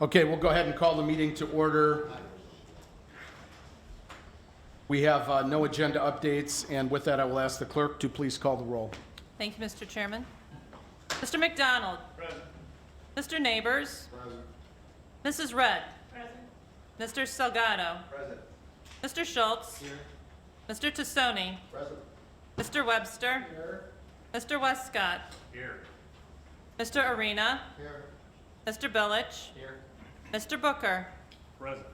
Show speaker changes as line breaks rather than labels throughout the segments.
Okay, we'll go ahead and call the meeting to order. We have no agenda updates, and with that, I will ask the clerk to please call the roll.
Thank you, Mr. Chairman. Mr. McDonald.
Present.
Mr. Neighbors.
Present.
Mrs. Red. Mr. Salgado.
Present.
Mr. Schultz.
Here.
Mr. Tassoni.
Present.
Mr. Webster.
Here.
Mr. Westcott.
Here.
Mr. Arena.
Here.
Mr. Billich.
Here.
Mr. Booker.
Present.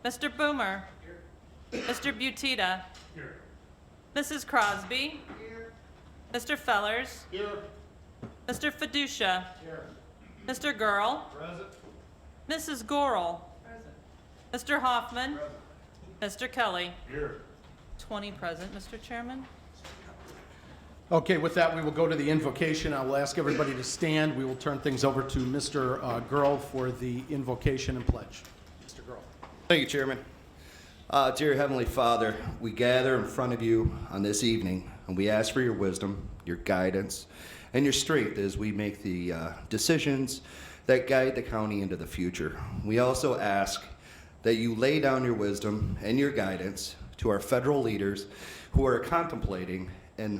Mr. Boomer.
Here.
Mr. Butita.
Here.
Mrs. Crosby.
Here.
Mr. Fellers.
Here.
Mr. Fiducia.
Here.
Mr. Gurl.
Present.
Mrs. Gorel.
Present.
Mr. Hoffman.
Present.
Mr. Kelly.
Here.
20 present, Mr. Chairman.
Okay, with that, we will go to the invocation. I will ask everybody to stand. We will turn things over to Mr. Gurl for the invocation and pledge. Mr. Gurl.
Thank you, Chairman. Dear Heavenly Father, we gather in front of you on this evening, and we ask for your wisdom, your guidance, and your strength as we make the decisions that guide the county into the future. We also ask that you lay down your wisdom and your guidance to our federal leaders who are contemplating and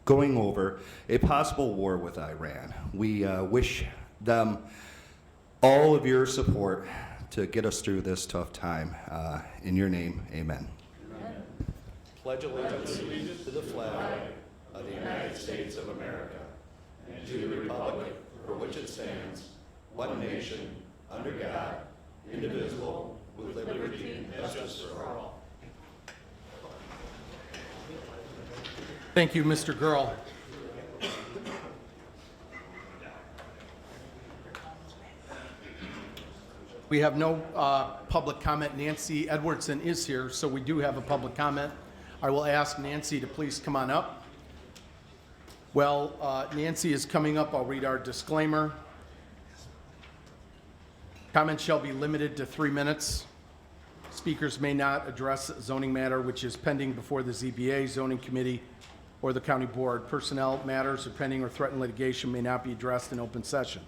going over a possible war with Iran. We wish them all of your support to get us through this tough time. In your name, amen. Amen. Pledge allegiance to the flag of the United States of America and to the republic for which it stands, one nation, under God, indivisible, with liberty and justice for all.
Thank you, Mr. Gurl. We have no public comment. Nancy Edwardson is here, so we do have a public comment. I will ask Nancy to please come on up. Well, Nancy is coming up. I'll read our disclaimer. Comments shall be limited to 3 minutes. Speakers may not address zoning matter which is pending before the ZBA, zoning committee, or the county board. Personnel matters or pending or threatened litigation may not be addressed in open session.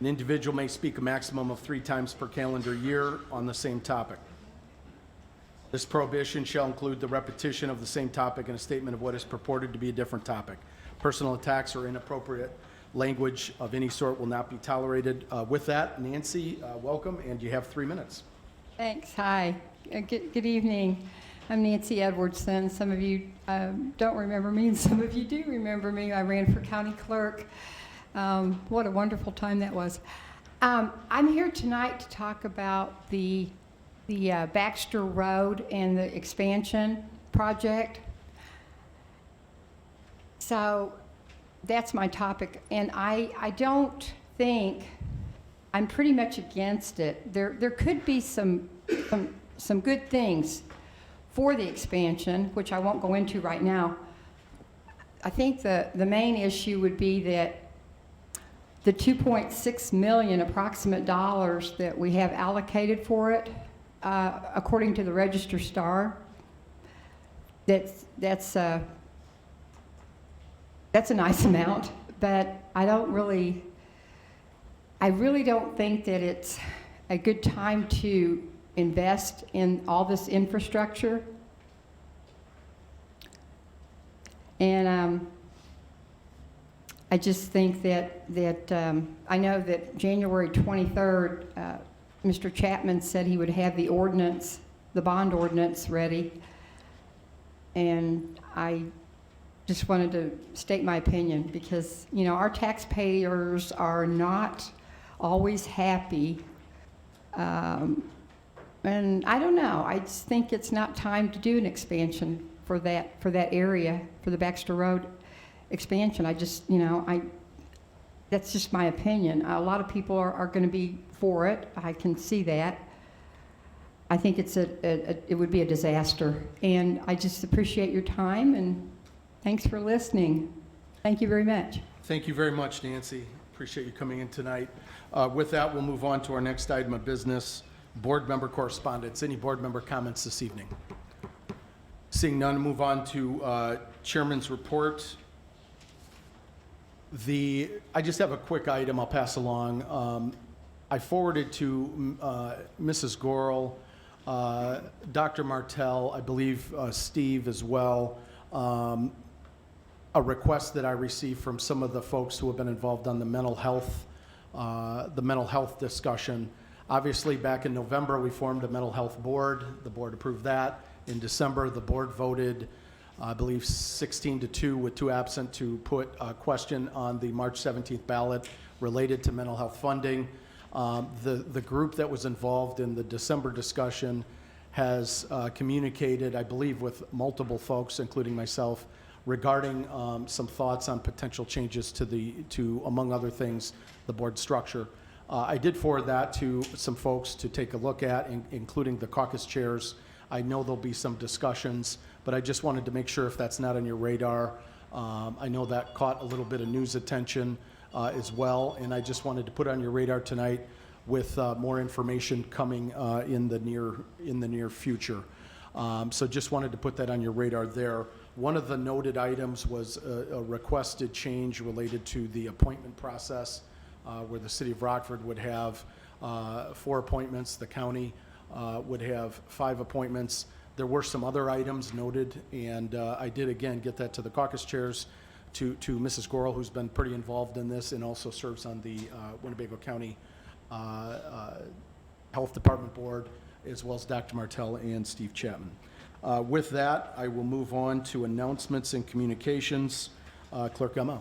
An individual may speak a maximum of 3 times per calendar year on the same topic. This prohibition shall include the repetition of the same topic and a statement of what is purported to be a different topic. Personal attacks or inappropriate language of any sort will not be tolerated. With that, Nancy, welcome, and you have 3 minutes.
Thanks. Hi. Good evening. I'm Nancy Edwardson. Some of you don't remember me, and some of you do remember me. I ran for county clerk. What a wonderful time that was. I'm here tonight to talk about the Baxter Road and the expansion project. So that's my topic, and I don't think, I'm pretty much against it. There could be some good things for the expansion, which I won't go into right now. I think the main issue would be that the 2.6 million approximate dollars that we have allocated for it, according to the Register Star, that's a nice amount, but I really don't think that it's a good time to invest in all this infrastructure. And I just think that I know that January 23rd, Mr. Chapman said he would have the ordinance, the bond ordinance ready. And I just wanted to state my opinion because, you know, our taxpayers are not always happy. And I don't know, I just think it's not time to do an expansion for that area, for the Baxter Road expansion. I just, you know, that's just my opinion. A lot of people are going to be for it. I can see that. I think it would be a disaster. And I just appreciate your time and thanks for listening. Thank you very much.
Thank you very much, Nancy. Appreciate you coming in tonight. With that, we'll move on to our next item of business, board member correspondence. Any board member comments this evening? Seeing none, move on to chairman's report. I just have a quick item I'll pass along. I forwarded to Mrs. Gorel, Dr. Martell, I believe Steve as well, a request that I received from some of the folks who have been involved on the mental health discussion. Obviously, back in November, we formed a mental health board. The board approved that. In December, the board voted, I believe, 16-2 with 2 absent to put a question on the March 17th ballot related to mental health funding. The group that was involved in the December discussion has communicated, I believe, with multiple folks, including myself, regarding some thoughts on potential changes to, among other things, the board structure. I did forward that to some folks to take a look at, including the caucus chairs. I know there'll be some discussions, but I just wanted to make sure if that's not on your radar. I know that caught a little bit of news attention as well, and I just wanted to put it on your radar tonight with more information coming in the near future. So just wanted to put that on your radar there. One of the noted items was a requested change related to the appointment process, where the city of Rockford would have 4 appointments, the county would have 5 appointments. There were some other items noted, and I did again get that to the caucus chairs, to Mrs. Gorel, who's been pretty involved in this and also serves on the Winnebago County Health Department Board, as well as Dr. Martell and Steve Chapman. With that, I will move on to announcements and communications. Clerk Emma.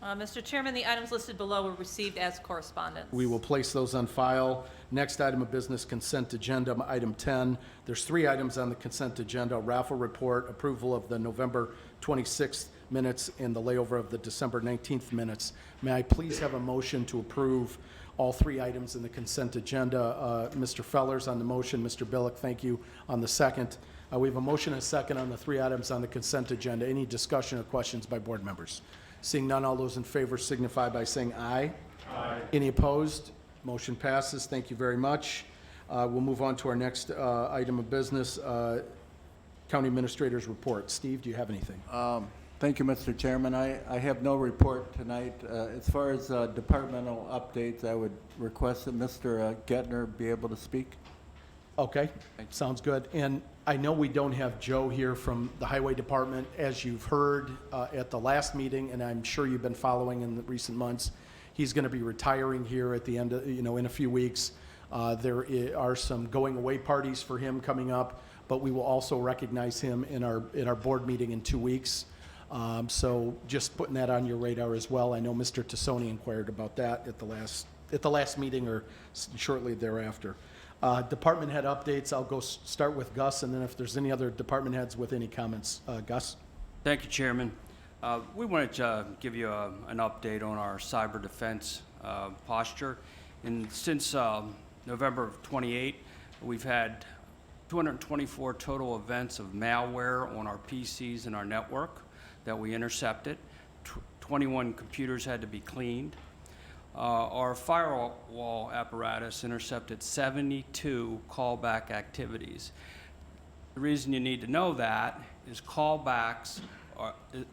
Mr. Chairman, the items listed below were received as correspondence.
We will place those on file. Next item of business, consent agenda, item 10. There's 3 items on the consent agenda: raffle report, approval of the November 26th minutes, and the layover of the December 19th minutes. May I please have a motion to approve all 3 items in the consent agenda? Mr. Fellers on the motion, Mr. Billick, thank you, on the second. We have a motion and a second on the 3 items on the consent agenda. Any discussion or questions by board members? Seeing none, all those in favor signify by saying aye. Aye. Any opposed? Motion passes. Thank you very much. We'll move on to our next item of business, County Administrator's Report. Steve, do you have anything?
Thank you, Mr. Chairman. I have no report tonight. As far as departmental updates, I would request that Mr. Gettner be able to speak.
Okay, sounds good. And I know we don't have Joe here from the Highway Department. As you've heard at the last meeting, and I'm sure you've been following in the recent months, he's going to be retiring here at the end of, in a few weeks. There are some going away parties for him coming up, but we will also recognize him in our board meeting in 2 weeks. So just putting that on your radar as well. I know Mr. Tassoni inquired about that at the last meeting or shortly thereafter. Department head updates, I'll go start with Gus, and then if there's any other department heads with any comments. Gus?
Thank you, Chairman. We wanted to give you an update on our cyber defense posture. And since November of 28, we've had 224 total events of malware on our PCs and our network that we intercepted. 21 computers had to be cleaned. Our firewall apparatus intercepted 72 callback activities. The reason you need to know that is callbacks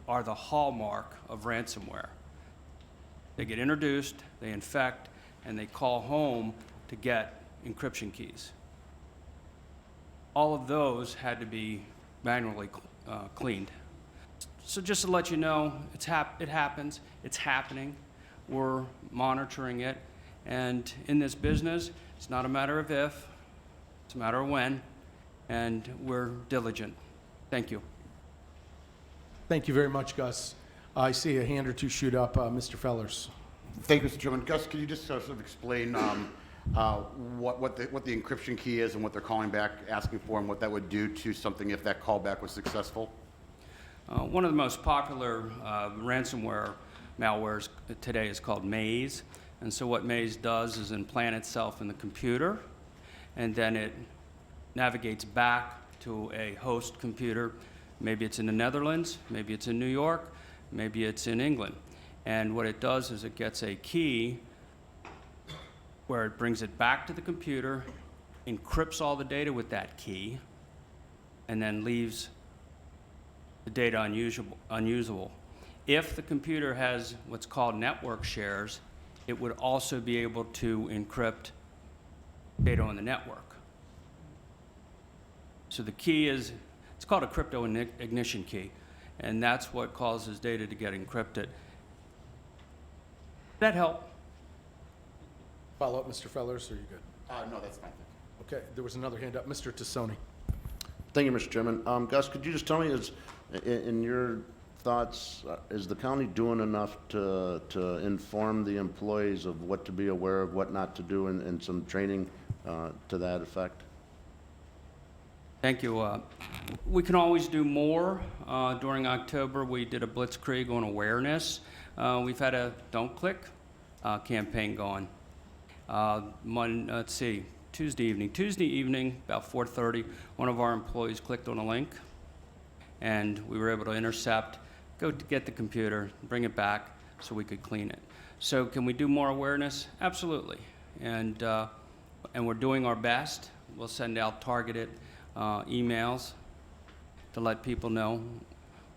are the hallmark of ransomware. They get introduced, they infect, and they call home to get encryption keys. All of those had to be manually cleaned. So just to let you know, it happens, it's happening. We're monitoring it, and in this business, it's not a matter of if, it's a matter of when, and we're diligent. Thank you.
Thank you very much, Gus. I see a hand or two shoot up. Mr. Fellers.
Thank you, Mr. Chairman. Gus, could you just sort of explain what the encryption key is and what they're calling back, asking for, and what that would do to something if that callback was successful?
One of the most popular ransomware malwares today is called Maze. And so what Maze does is implant itself in the computer, and then it navigates back to a host computer. Maybe it's in the Netherlands, maybe it's in New York, maybe it's in England. And what it does is it gets a key where it brings it back to the computer, encrypts all the data with that key, and then leaves the data unusable. If the computer has what's called network shares, it would also be able to encrypt data on the network. So the key is, it's called a crypto ignition key, and that's what causes data to get encrypted. That help?
Follow up, Mr. Fellers, or are you good?
No, that's fine.
Okay, there was another hand up. Mr. Tassoni.
Thank you, Mr. Chairman. Gus, could you just tell me, in your thoughts, is the county doing enough to inform the employees of what to be aware of, what not to do, and some training to that effect?
Thank you. We can always do more. During October, we did a blitzkrieg on awareness. We've had a Don't Click campaign going. Let's see, Tuesday evening, about 4:30, one of our employees clicked on a link, and we were able to intercept, go to get the computer, bring it back so we could clean it. So can we do more awareness? Absolutely. And we're doing our best. We'll send out targeted emails to let people know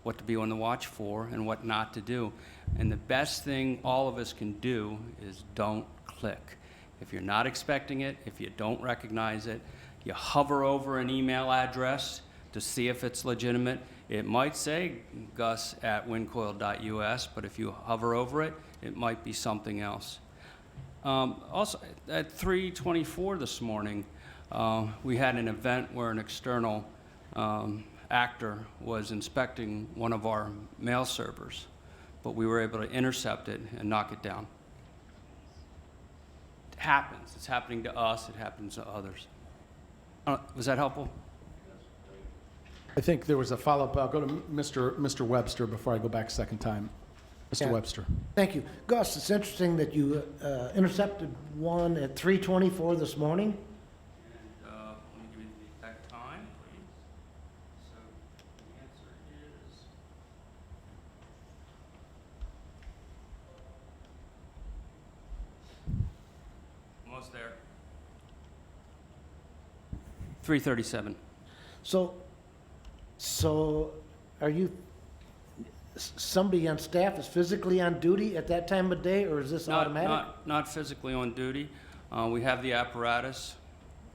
what to be on the watch for and what not to do. And the best thing all of us can do is don't click. If you're not expecting it, if you don't recognize it, you hover over an email address to see if it's legitimate. It might say gus@wincoil.us, but if you hover over it, it might be something else. Also, at 3:24 this morning, we had an event where an external actor was inspecting one of our mail servers, but we were able to intercept it and knock it down. It happens. It's happening to us. It happens to others. Was that helpful?
I think there was a follow-up. I'll go to Mr. Webster before I go back a second time. Mr.
Yeah.
Webster.
Thank you. Gus, it's interesting that you intercepted one at 3:24 this morning.
And let me give you the exact time, please. So the answer is almost there. 3:37.
So are you, somebody on staff is physically on duty at that time of day, or is this automatic?
Not physically on duty. We have the apparatus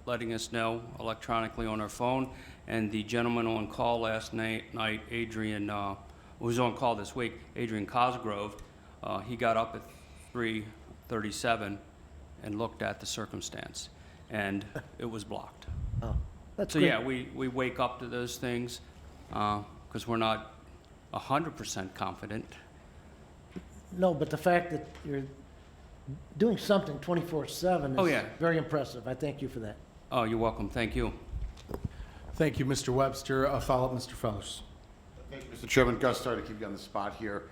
letting us know electronically on our phone, and the gentleman on call last night, Adrian, who was on call this week, Adrian Cosgrove, he got up at 3:37 and looked at the circumstance, and it was blocked.
Oh, that's
So
great.
yeah, we wake up to those things because we're not 100% confident.
No, but the fact that you're doing something 24/7
Oh,
is
yeah.
very impressive. I thank you for that.
Oh, you're welcome. Thank you.
Thank you, Mr. Webster. A follow-up, Mr. Fellers.
Thank you, Mr. Chairman. Gus, sorry to keep you on the spot here.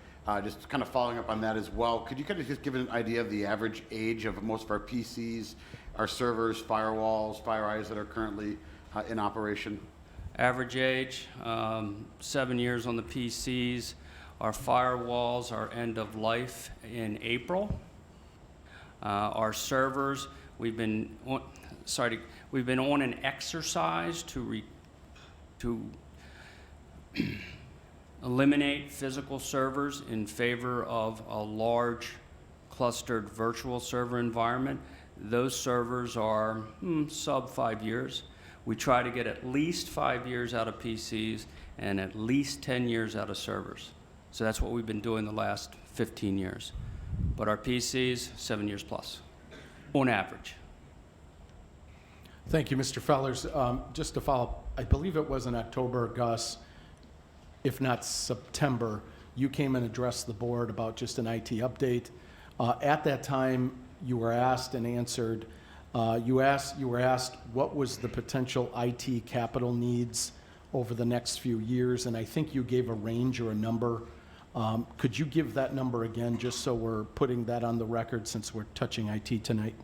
Just kind of following up on that as well, could you kind of just give an idea of the average age of most of our PCs, our servers, firewalls, FireEyes that are currently in operation?
Average age, 7 years on the PCs. Our firewalls are end of life in April. Our servers, we've been on an exercise to eliminate physical servers in favor of a large clustered virtual server environment. Those servers are sub 5 years. We try to get at least 5 years out of PCs and at least 10 years out of servers. So that's what we've been doing the last 15 years. But our PCs, 7 years plus, on average.
Thank you, Mr. Fellers. Just to follow up, I believe it was in October, Gus, if not September, you came and addressed the board about just an IT update. At that time, you were asked and answered, you were asked what was the potential IT capital needs over the next few years, and I think you gave a range or a number. Could you give that number again, just so we're putting that on the record since we're touching IT tonight?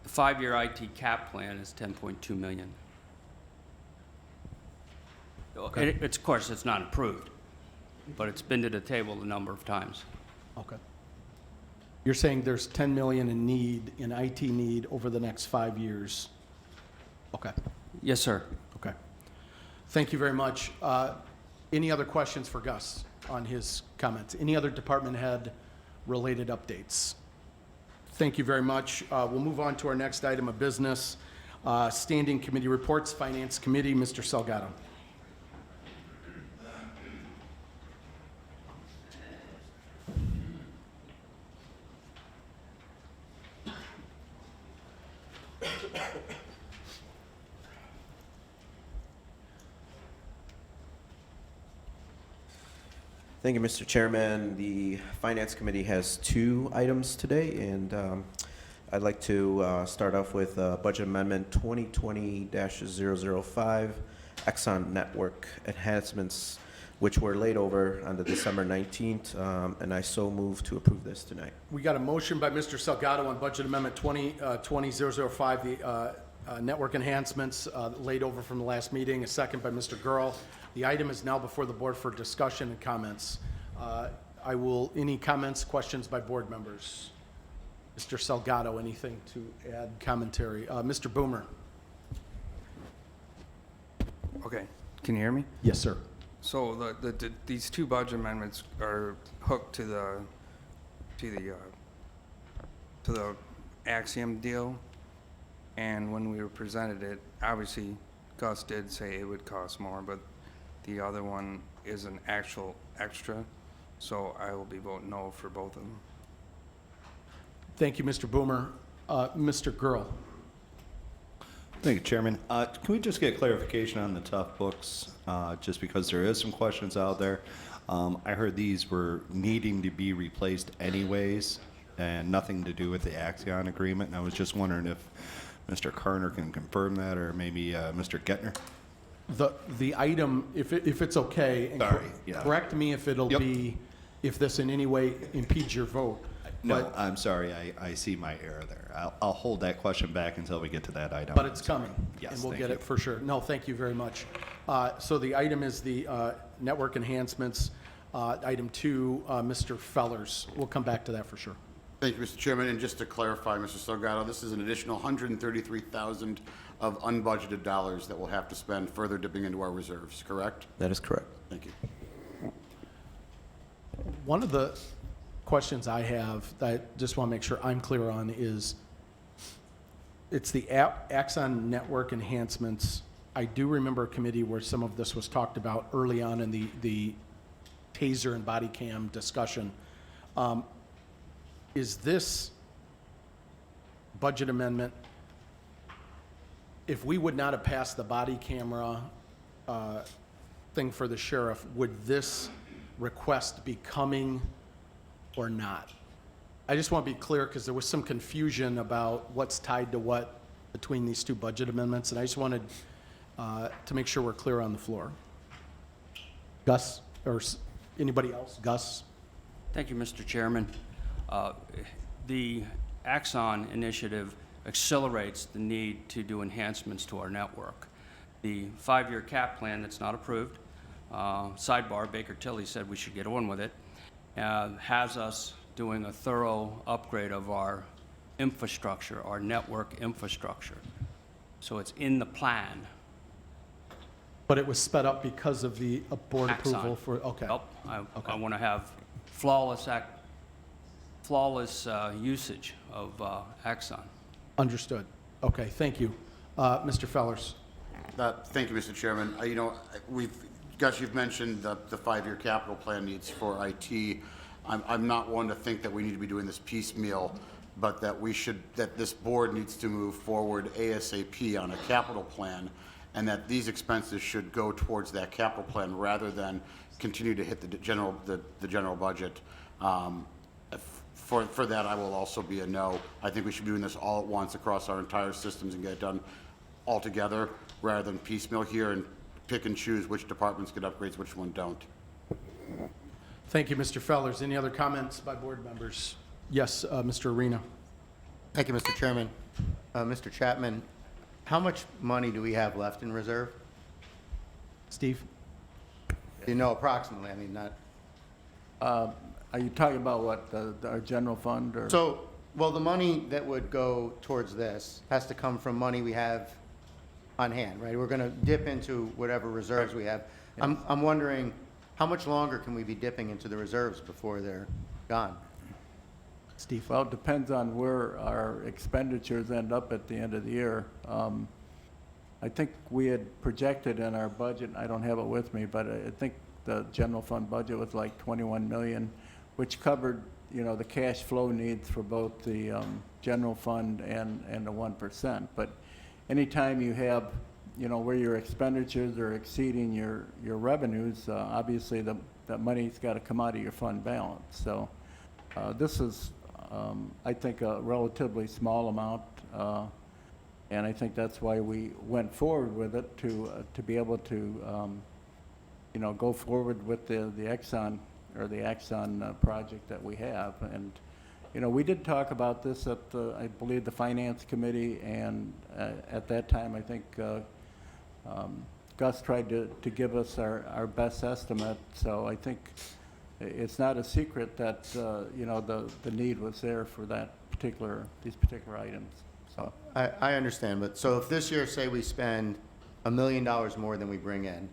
The 5-year IT cap plan is $10.2 million.
Okay.
Of course, it's not approved, but it's been to the table a number of times.
Okay. You're saying there's 10 million in IT need over the next 5 years? Okay,
Yes, sir.
okay. Thank you very much. Any other questions for Gus on his comments? Any other department head related updates? Thank you very much. We'll move on to our next item of business. Standing committee reports, Finance Committee, Mr. Salgado.
Thank you, Mr. Chairman. The Finance Committee has 2 items today, and I'd like to start off with Budget Amendment 2020-005, Exxon Network enhancements, which were laid over on the December 19th, and I so move to approve this tonight.
We got a motion by Mr. Salgado on Budget Amendment 2020-005, the network enhancements laid over from the last meeting, a second by Mr. Gurl. The item is now before the board for discussion and comments. Any comments, questions by board members? Mr. Salgado, anything to add, commentary? Mr. Boomer?
Okay, can you hear me?
Yes, sir.
So these 2 budget amendments are hooked to the Axiom deal, and when we were presented it, obviously Gus did say it would cost more, but the other one is an actual extra, so I will be voting no for both of them.
Thank you, Mr. Boomer. Mr. Gurl?
Thank you, Chairman. Can we just get clarification on the tough books, just because there is some questions out there? I heard these were needing to be replaced anyways, and nothing to do with the Axion agreement, and I was just wondering if Mr. Karner can confirm that, or maybe Mr. Gettner?
The item, if it's okay, and
Sorry, yeah.
correct me if it'll
Yep.
be, if this in any way impedes your vote.
No,
But-
I'm sorry, I see my error there. I'll hold that question back until we get to that item.
But it's coming.
Yes,
And we'll
thank
get
you.
it for sure. No, thank you very much. So the item is the network enhancements. Item 2, Mr. Fellers. We'll come back to that for sure.
Thank you, Mr. Chairman. And just to clarify, Mr. Salgado, this is an additional $133,000 of unbudgeted dollars that we'll have to spend further dipping into our reserves, correct?
That is correct.
Thank you.
One of the questions I have that I just want to make sure I'm clear on is, it's the Axon network enhancements. I do remember a committee where some of this was talked about early on in the taser and body cam discussion. Is this budget amendment, if we would not have passed the body camera thing for the sheriff, would this request be coming or not? I just want to be clear because there was some confusion about what's tied to what between these 2 budget amendments, and I just wanted to make sure we're clear on the floor. Gus, or anybody else? Gus?
Thank you, Mr. Chairman. The Axon initiative accelerates the need to do enhancements to our network. The 5-year cap plan that's not approved, sidebar, Baker Tilly said we should get on with it, has us doing a thorough upgrade of our infrastructure, our network infrastructure. So it's in the plan.
But it was sped up because of the board
Axon.
approval for, okay.
Nope,
Okay.
I want to have flawless usage of Axon.
Understood. Okay, thank you. Mr. Fellers?
Thank you, Mr. Chairman. Gus, you've mentioned the 5-year capital plan needs for IT. I'm not one to think that we need to be doing this piecemeal, but that this board needs to move forward ASAP on a capital plan, and that these expenses should go towards that capital plan rather than continue to hit the general budget. For that, I will also be a no. I think we should be doing this all at once across our entire systems and get it done all together rather than piecemeal here and pick and choose which departments get upgrades, which one don't.
Thank you, Mr. Fellers. Any other comments by board members? Yes, Mr. Arena.
Thank you, Mr. Chairman. Mr. Chapman, how much money do we have left in reserve?
Steve?
You know, approximately, I mean, not.
Are you talking about what, our general fund, or?
So, well, the money that would go towards this has to come from money we have on hand, right? We're gonna dip into whatever reserves we have. I'm wondering, how much longer can we be dipping into the reserves before they're gone?
Steve?
Well, it depends on where our expenditures end up at the end of the year. I think we had projected in our budget, I don't have it with me, but I think the general fund budget was like 21 million, which covered, the cash flow needs for both the general fund and the 1%. But anytime you have, where your expenditures are exceeding your revenues, obviously that money's got to come out of your fund balance. So this is, I think, a relatively small amount, and I think that's why we went forward with it to be able to, go forward with the Exxon or the Axon project that we have. And, we did talk about this at I believe, the Finance Committee, and at that time, I think Gus tried to give us our best estimate. So I think it's not a secret that, the need was there for these particular items. So
I understand, but so if this year, say we spend $1 million more than we bring in,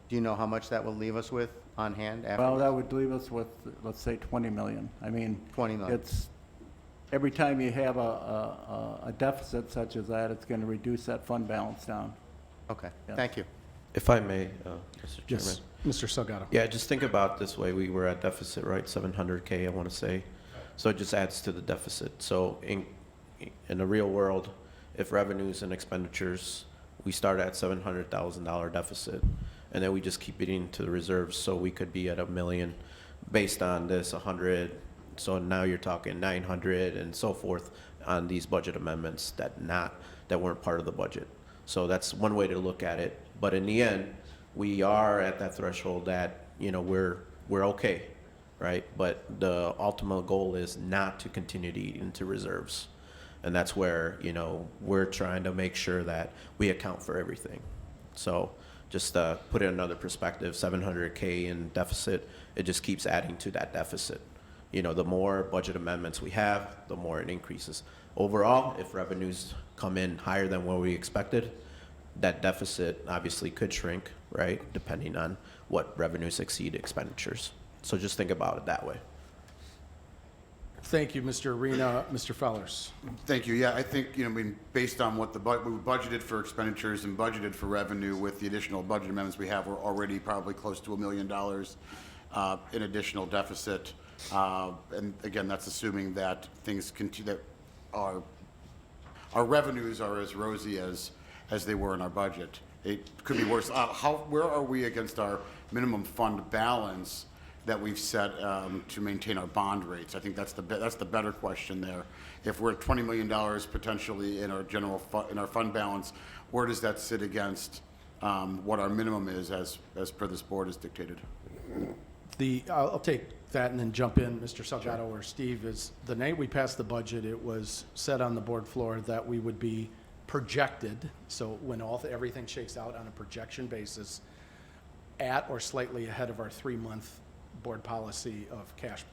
do you know how much that will leave us with on hand after?
Well, that would leave us with, let's say, 20 million. I mean,
20 million.
It's, every time you have a deficit such as that, it's going to reduce that fund balance down.
Okay,
Yeah.
thank you.
If I may, Mr. Chairman.
Yes, Mr. Salgado.
Yeah, just think about it this way. We were at deficit, right? 700K, I want to say. So it just adds to the deficit. So in the real world, if revenues and expenditures, we start at $700,000 deficit, and then we just keep it into the reserves, so we could be at $1 million based on this 100. So now you're talking 900 and so forth on these budget amendments that weren't part of the budget. So that's one way to look at it. But in the end, we are at that threshold that, we're okay, right? But the ultimate goal is not to continue to eat into reserves. And that's where, we're trying to make sure that we account for everything. So just put it in another perspective, 700K in deficit, it just keeps adding to that deficit. The more budget amendments we have, the more it increases. Overall, if revenues come in higher than what we expected, that deficit obviously could shrink, right? Depending on what revenues exceed expenditures. So just think about it that way.
Thank you, Mr. Arena. Mr. Fellers.
Thank you. Yeah, I think, based on what we budgeted for expenditures and budgeted for revenue with the additional budget amendments we have, we're already probably close to $1 million in additional deficit. And again, that's assuming that things continue, that our revenues are as rosy as they were in our budget. It could be worse. Where are we against our minimum fund balance that we've set to maintain our bond rates? I think that's the better question there. If we're at $20 million potentially in our in our fund balance, where does that sit against what our minimum is as per this board is dictated?
I'll take that and then jump in, Mr. Salgado or Steve. Is the night we passed the budget, it was said on the board floor that we would be projected. So when everything shakes out on a projection basis, at or slightly ahead of our 3-month board policy of cash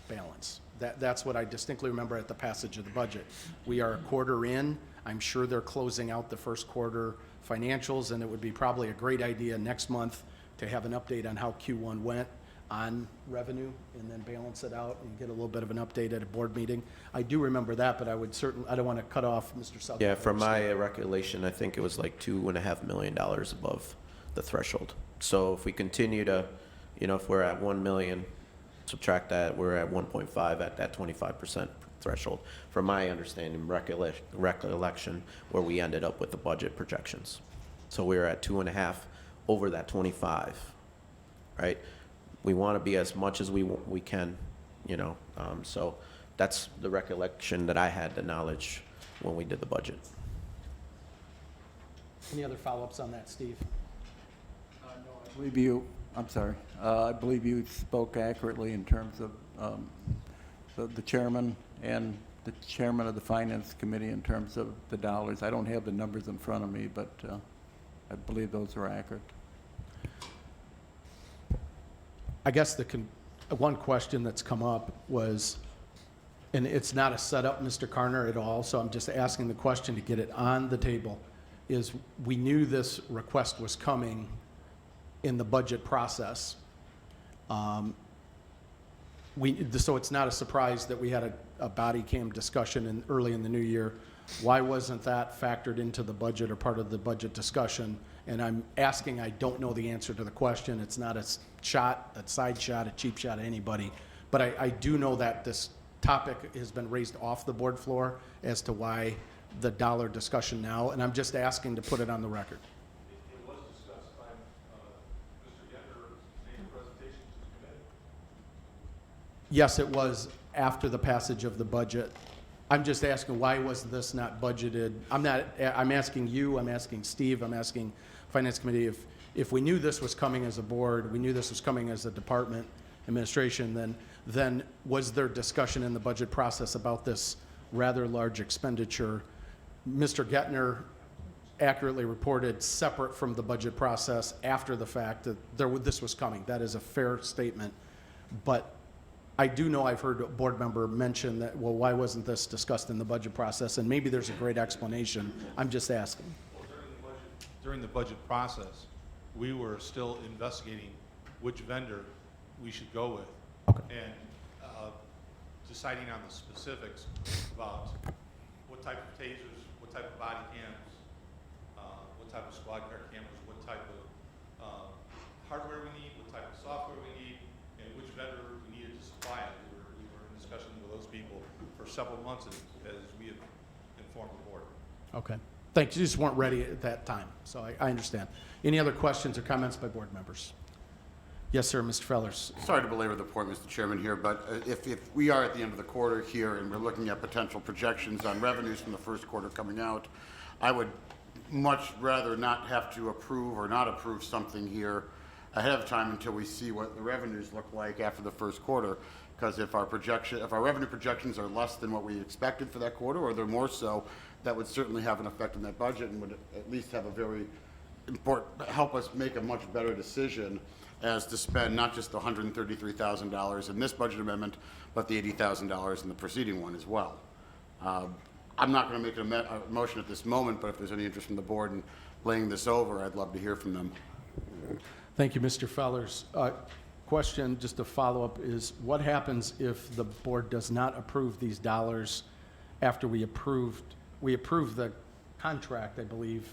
balance. That's what I distinctly remember at the passage of the budget. We are a quarter in. I'm sure they're closing out the first quarter financials, and it would be probably a great idea next month to have an update on how Q1 went on revenue and then balance it out and get a little bit of an update at a board meeting. I do remember that, but I don't want to cut off Mr. Salgado.
Yeah, from my recollection, I think it was like $2.5 million above the threshold. So if we continue to, if we're at 1 million, subtract that, we're at 1.5 at that 25% threshold. From my understanding, recollection, where we ended up with the budget projections. So we were at 2.5 over that 25, right? We want to be as much as we can, so that's the recollection that I had, the knowledge when we did the budget.
Any other follow-ups on that, Steve?
I believe you spoke accurately in terms of the chairman and the chairman of the Finance Committee in terms of the dollars. I don't have the numbers in front of me, but I believe those are accurate.
I guess one question that's come up was, and it's not a setup, Mr. Carner, at all, so I'm just asking the question to get it on the table, is we knew this request was coming in the budget process. so it's not a surprise that we had a body cam discussion early in the new year. Why wasn't that factored into the budget or part of the budget discussion? And I'm asking, I don't know the answer to the question. It's not a side shot, a cheap shot at anybody. But I do know that this topic has been raised off the board floor as to why the dollar discussion now, and I'm just asking to put it on the record.
It was discussed by Mr. Gettner made a presentation to the committee.
Yes, it was after the passage of the budget. I'm just asking, why was this not budgeted? I'm asking you, I'm asking Steve, I'm asking Finance Committee, if we knew this was coming as a board, we knew this was coming as a department administration, then was there discussion in the budget process about this rather large expenditure? Mr. Gettner accurately reported separate from the budget process after the fact that this was coming. That is a fair statement. But I do know I've heard a board member mention that, well, why wasn't this discussed in the budget process? And maybe there's a great explanation. I'm just asking.
Well, during the budget process, we were still investigating which vendor we should go with.
Okay.
And deciding on the specifics about what type of tasers, what type of body cams, what type of squad car cameras, what type of hardware we need, what type of software we need, and which vendor we needed to supply it. We were in discussion with those people for several months as we have informed the board.
Okay. Thanks. You just weren't ready at that time, so I understand. Any other questions or comments by board members? Yes, sir, Mr. Fellers.
Sorry to belabor the point, Mr. Chairman, here, but if we are at the end of the quarter here and we're looking at potential projections on revenues from the first quarter coming out, I would much rather not have to approve or not approve something here ahead of time until we see what the revenues look like after the first quarter. Because if our revenue projections are less than what we expected for that quarter, or they're more so, that would certainly have an effect on that budget and would at least have a very important, help us make a much better decision as to spend not just the $133,000 in this budget amendment, but the $80,000 in the preceding one as well. I'm not going to make a motion at this moment, but if there's any interest from the board in laying this over, I'd love to hear from them.
Thank you, Mr. Fellers. Question, just to follow up, is what happens if the board does not approve these dollars after we approve the contract, I believe?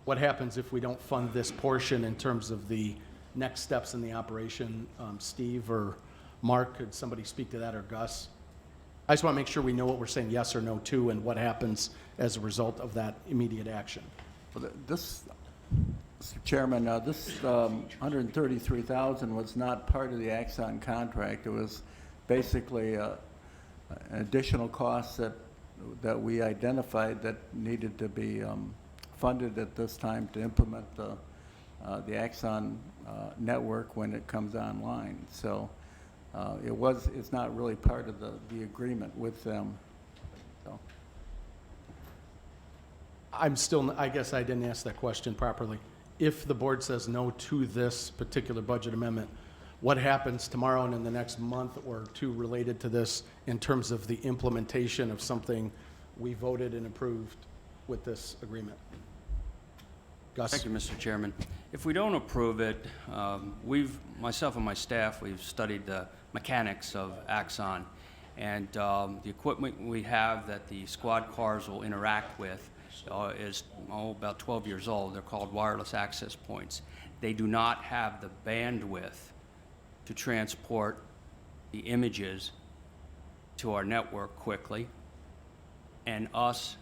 What happens if we don't fund this portion in terms of the next steps in the operation? Steve or Mark, could somebody speak to that, or Gus? I just want to make sure we know what we're saying yes or no to and what happens as a result of that immediate action.
Well, this, Mr. Chairman, this $133,000 was not part of the Axon contract. It was basically an additional cost that we identified that needed to be funded at this time to implement the Axon network when it comes online. So it's not really part of the agreement with them. So.
I guess I didn't ask that question properly. If the board says no to this particular budget amendment, what happens tomorrow and in the next month or two related to this in terms of the implementation of something we voted and approved with this agreement? Gus?
Thank you, Mr. Chairman. If we don't approve it, myself and my staff, we've studied the mechanics of Axon, and the equipment we have that the squad cars will interact with is about 12 years old. They're called wireless access points. They do not have the bandwidth to transport the images to our network quickly, and us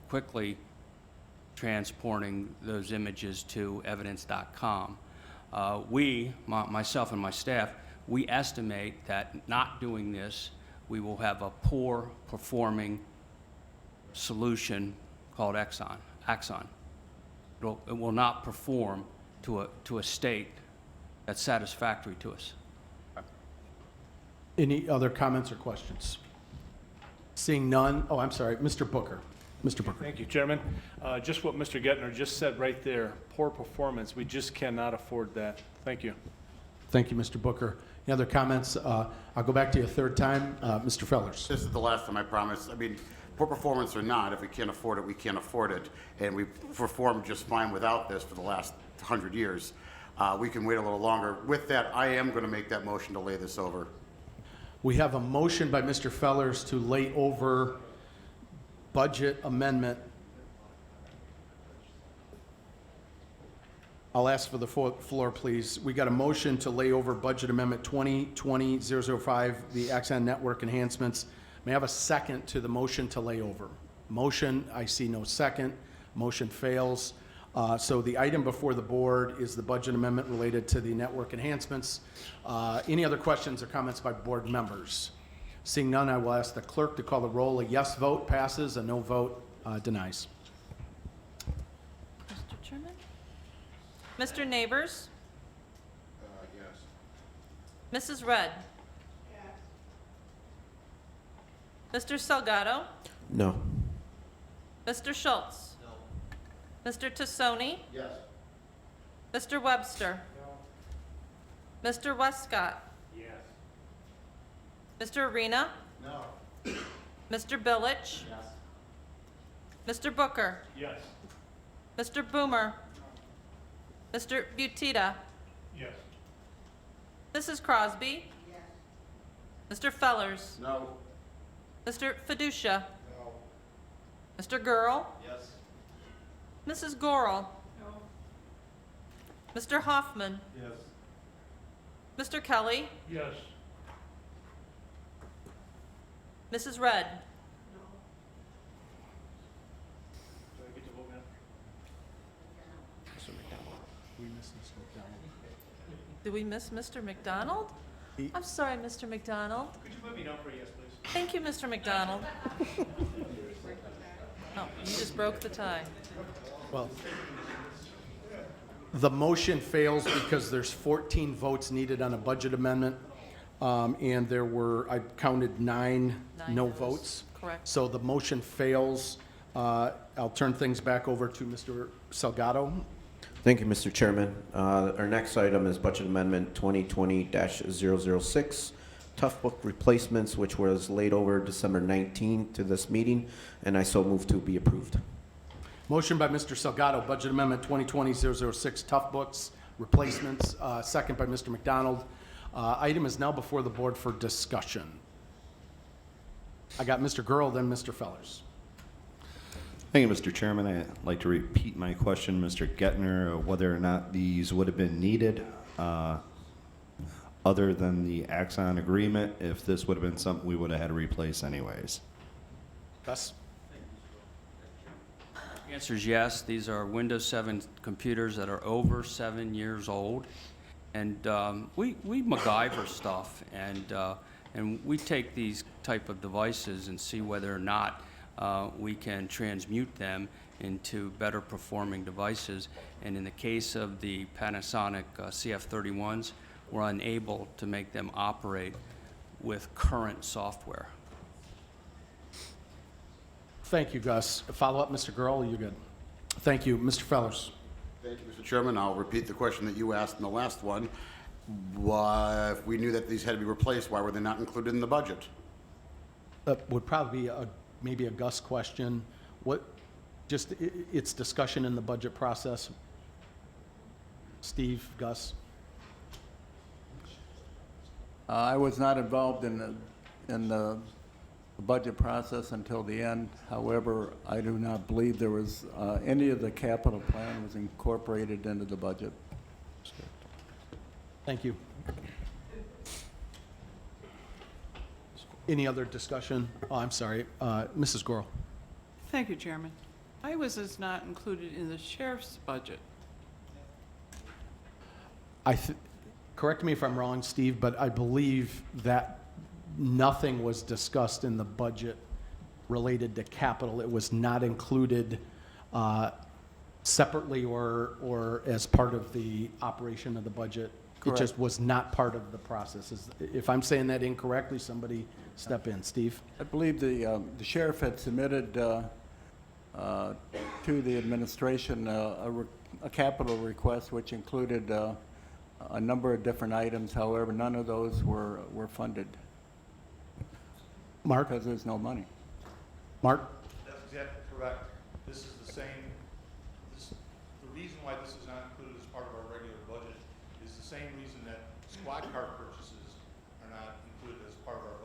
quickly transporting those images to evidence.com. Myself and my staff, we estimate that not doing this, we will have a poor performing solution called Axon. It will not perform to a state that's satisfactory to us.
Any other comments or questions? Seeing none, oh, I'm sorry, Mr. Booker. Mr. Booker.
Thank you, Chairman. Just what Mr. Gettner just said right there, poor performance. We just cannot afford that. Thank you.
Thank you, Mr. Booker. Any other comments? I'll go back to you a third time. Mr. Fellers.
This is the last time, I promise. I mean, poor performance or not, if we can't afford it, we can't afford it. And we've performed just fine without this for the last 100 years. We can wait a little longer. With that, I am going to make that motion to lay this over.
We have a motion by Mr. Fellers to lay over budget amendment. I'll ask for the floor, please. We got a motion to lay over budget amendment 2020-005, the Axon Network enhancements. May I have a second to the motion to lay over? Motion, I see no second. Motion fails. So the item before the board is the budget amendment related to the network enhancements. Any other questions or comments by board members? Seeing none, I will ask the clerk to call the roll. A yes vote passes, a no vote denies.
Mr. Chairman? Mr. Neighbors?
Yes.
Mrs. Red? Mr. Salgado?
No.
Mr. Schultz? Mr. Tassoni?
Yes.
Mr. Webster? Mr. Westcott?
Yes.
Mr. Arena?
No.
Mr. Billich?
Yes.
Mr. Booker?
Yes.
Mr. Boomer? Mr. Butita?
Yes.
Mrs. Crosby? Mr. Fellers?
No.
Mr. Fiducia?
No.
Mr. Girl?
Yes.
Mrs. Gorel? Mr. Hoffman?
Yes.
Mr. Kelly?
Yes.
Mrs. Red?
Do I get to vote now?
Did we miss Mr. McDonald? I'm sorry, Mr. McDonald.
Could you put me down for a yes, please?
Thank you, Mr. McDonald. Oh, you just broke the tie.
Well, the motion fails because there's 14 votes needed on a budget amendment, and there were, I counted 9 no
no's.
votes.
Correct.
So the motion fails. I'll turn things back over to Mr. Salgado.
Thank you, Mr. Chairman. Our next item is Budget Amendment 2020-006, Tough Book Replacements, which was laid over December 19th to this meeting, and I so move to be approved.
Motion by Mr. Salgado, Budget Amendment 2020-006, Tough Books Replacements, second by Mr. McDonald. Item is now before the board for discussion. I got Mr. Girl, then Mr. Fellers.
Thank you, Mr. Chairman. I'd like to repeat my question, Mr. Gettner, whether or not these would have been needed other than the Axon agreement, if this would have been something we would have had to replace anyways.
Gus?
The answer is yes. These are Windows 7 computers that are over 7 years old. And we MacGyver stuff, and we take these type of devices and see whether or not we can transmute them into better performing devices. And in the case of the Panasonic CF31s, we're unable to make them operate with current software.
Thank you, Gus. Follow up, Mr. Girl, you good? Thank you. Mr. Fellers.
Thank you, Mr. Chairman. I'll repeat the question that you asked in the last one. Why, if we knew that these had to be replaced, why were they not included in the budget?
That would probably be maybe a Gus question. It's discussion in the budget process. Steve, Gus?
I was not involved in the budget process until the end. However, I do not believe there was any of the capital plan was incorporated into the budget.
Thank you. Any other discussion? Oh, I'm sorry. Mrs. Gorel.
Thank you, Chairman. IWAS is not included in the sheriff's budget.
Correct me if I'm wrong, Steve, but I believe that nothing was discussed in the budget related to capital. It was not included separately or as part of the operation of the budget.
Correct.
It just was not part of the process. If I'm saying that incorrectly, somebody step in. Steve?
I believe the sheriff had submitted to the administration a capital request which included a number of different items. However, none of those were funded
Mark?
because there's no money.
Mark?
That's exactly correct. This is the same, the reason why this is not included as part of our regular budget is the same reason that squad car purchases are not included as part of our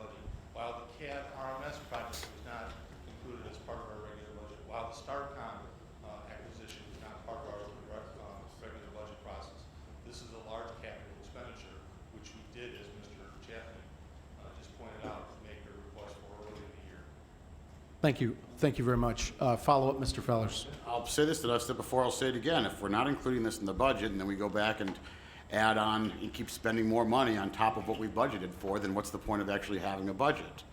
Thank you. Thank you very much. Follow-up, Mr. Fellers.
I'll say this that I've said before, I'll say it again. If we're not including this in the budget and then we go back and add on and keep spending more money on top of what we budgeted for, then what's the point of actually having a budget?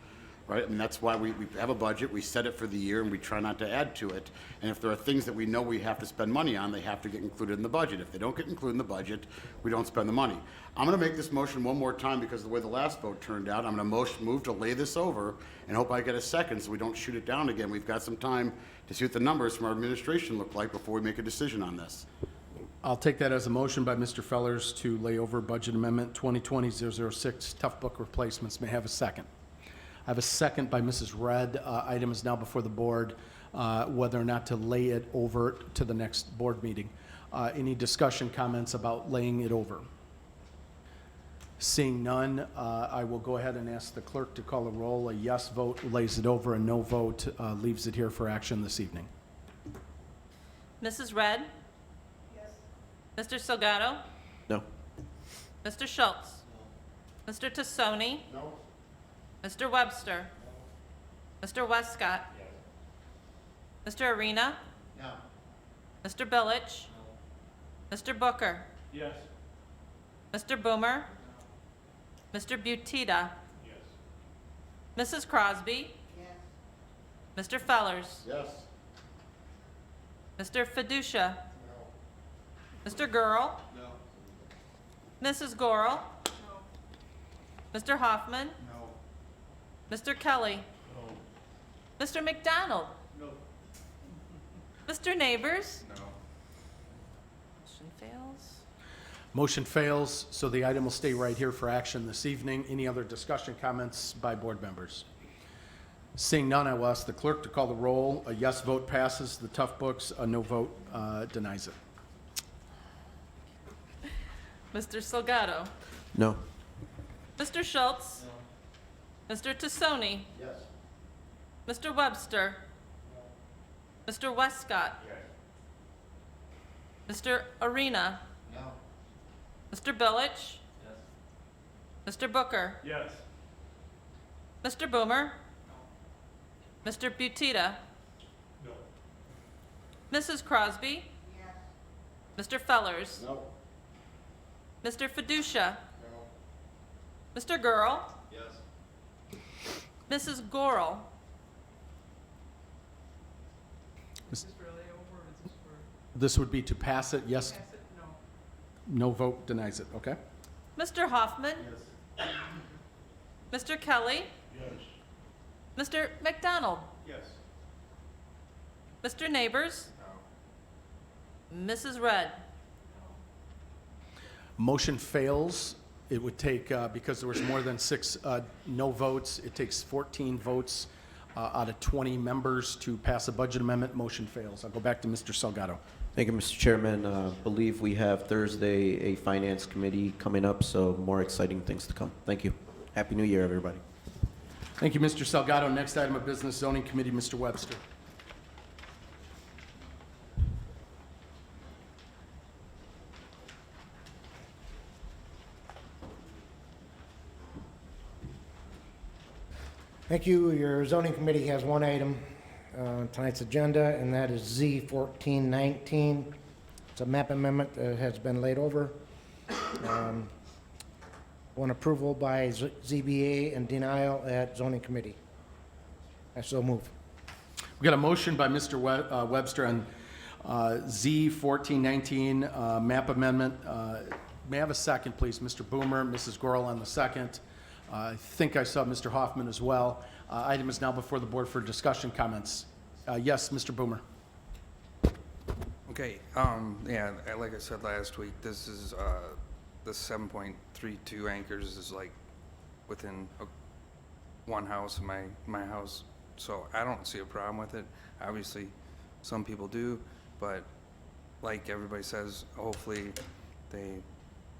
Right? And that's why we have a budget, we set it for the year, and we try not to add to it. And if there are things that we know we have to spend money on, they have to get included in the budget. If they don't get included in the budget, we don't spend the money. I'm gonna make this motion one more time because of the way the last vote turned out. I'm gonna move to lay this over and hope I get a second so we don't shoot it down again. We've got some time to see what the numbers from our administration look like before we make a decision on this.
I'll take that as a motion by Mr. Fellers to lay over Budget Amendment 2020-006, Tough Book Replacements. May I have a second? I have a second by Mrs. Red. Item is now before the board, whether or not to lay it over to the next board meeting. Any discussion, comments about laying it over? Seeing none, I will go ahead and ask the clerk to call a roll. A yes vote lays it over, a no vote leaves it here for action this evening.
Mrs. Red? Yes. Mr. Salgado?
No.
Mr. Schultz? No. Mr. Tassoni?
No?
Mr. Webster? No. Mr. Westcott? Yes. Mr. Arena?
No.
Mr. Billich? No. Mr. Booker?
Yes.
Mr. Boomer? No. Mr. Butita?
Yes.
Mrs. Crosby? Yes. Mr. Fellers?
Yes.
Mr. Fiducia? No. Mr. Gurl?
No.
Mrs. Gorel? No. Mr. Hoffman?
No.
Mr. Kelly?
No.
Mr. McDonald?
No.
Mr. Neighbors?
No.
Motion fails.
Motion fails, so the item will stay right here for action this evening. Any other discussion, comments by board members? Seeing none, I will ask the clerk to call the roll. A yes vote passes the Tough Books, a no vote denies it.
Mr. Salgado?
No.
Mr. Schultz? No. Mr. Tassoni?
Yes.
Mr. Webster? No. Mr. Westcott?
Yes.
Mr. Arena?
No.
Mr. Billich? Yes. Mr. Booker?
Yes.
Mr. Boomer? No. Mr. Butita?
No.
Mrs. Crosby? Yes. Mr. Fellers?
No.
Mr. Fiducia?
No.
Mr. Gurl?
Yes.
Mrs. Gorel?
This would be to pass it, yes? No vote denies it, okay?
Mr. Hoffman?
Yes.
Mr. Kelly?
Yes.
Mr. McDonald?
Yes.
Mr. Neighbors?
No.
Mrs. Red?
Motion fails. It would take, because there was more than 6 no votes, it takes 14 votes out of 20 members to pass a budget amendment. Motion fails. I'll go back to Mr. Salgado.
Thank you, Mr. Chairman. Believe we have Thursday a finance committee coming up, so more exciting things to come. Thank you. Happy New Year, everybody.
Thank you, Mr. Salgado. Next item of business, Zoning Committee, Mr. Webster.
Thank you. Your zoning committee has one item on tonight's agenda, and that is Z 1419. It's a map amendment that has been laid over. One approval by ZBA and denial at zoning committee. I so move.
We got a motion by Mr. Webster on Z 1419 map amendment. May I have a second, please? Mr. Boomer, Mrs. Gorel on the second. I think I saw Mr. Hoffman as well. Item is now before the board for discussion comments. Yes, Mr. Boomer.
Okay, yeah, like I said last week, this is, the 7.32 acres is like within one house of my house, so I don't see a problem with it. Obviously, some people do, but like everybody says, hopefully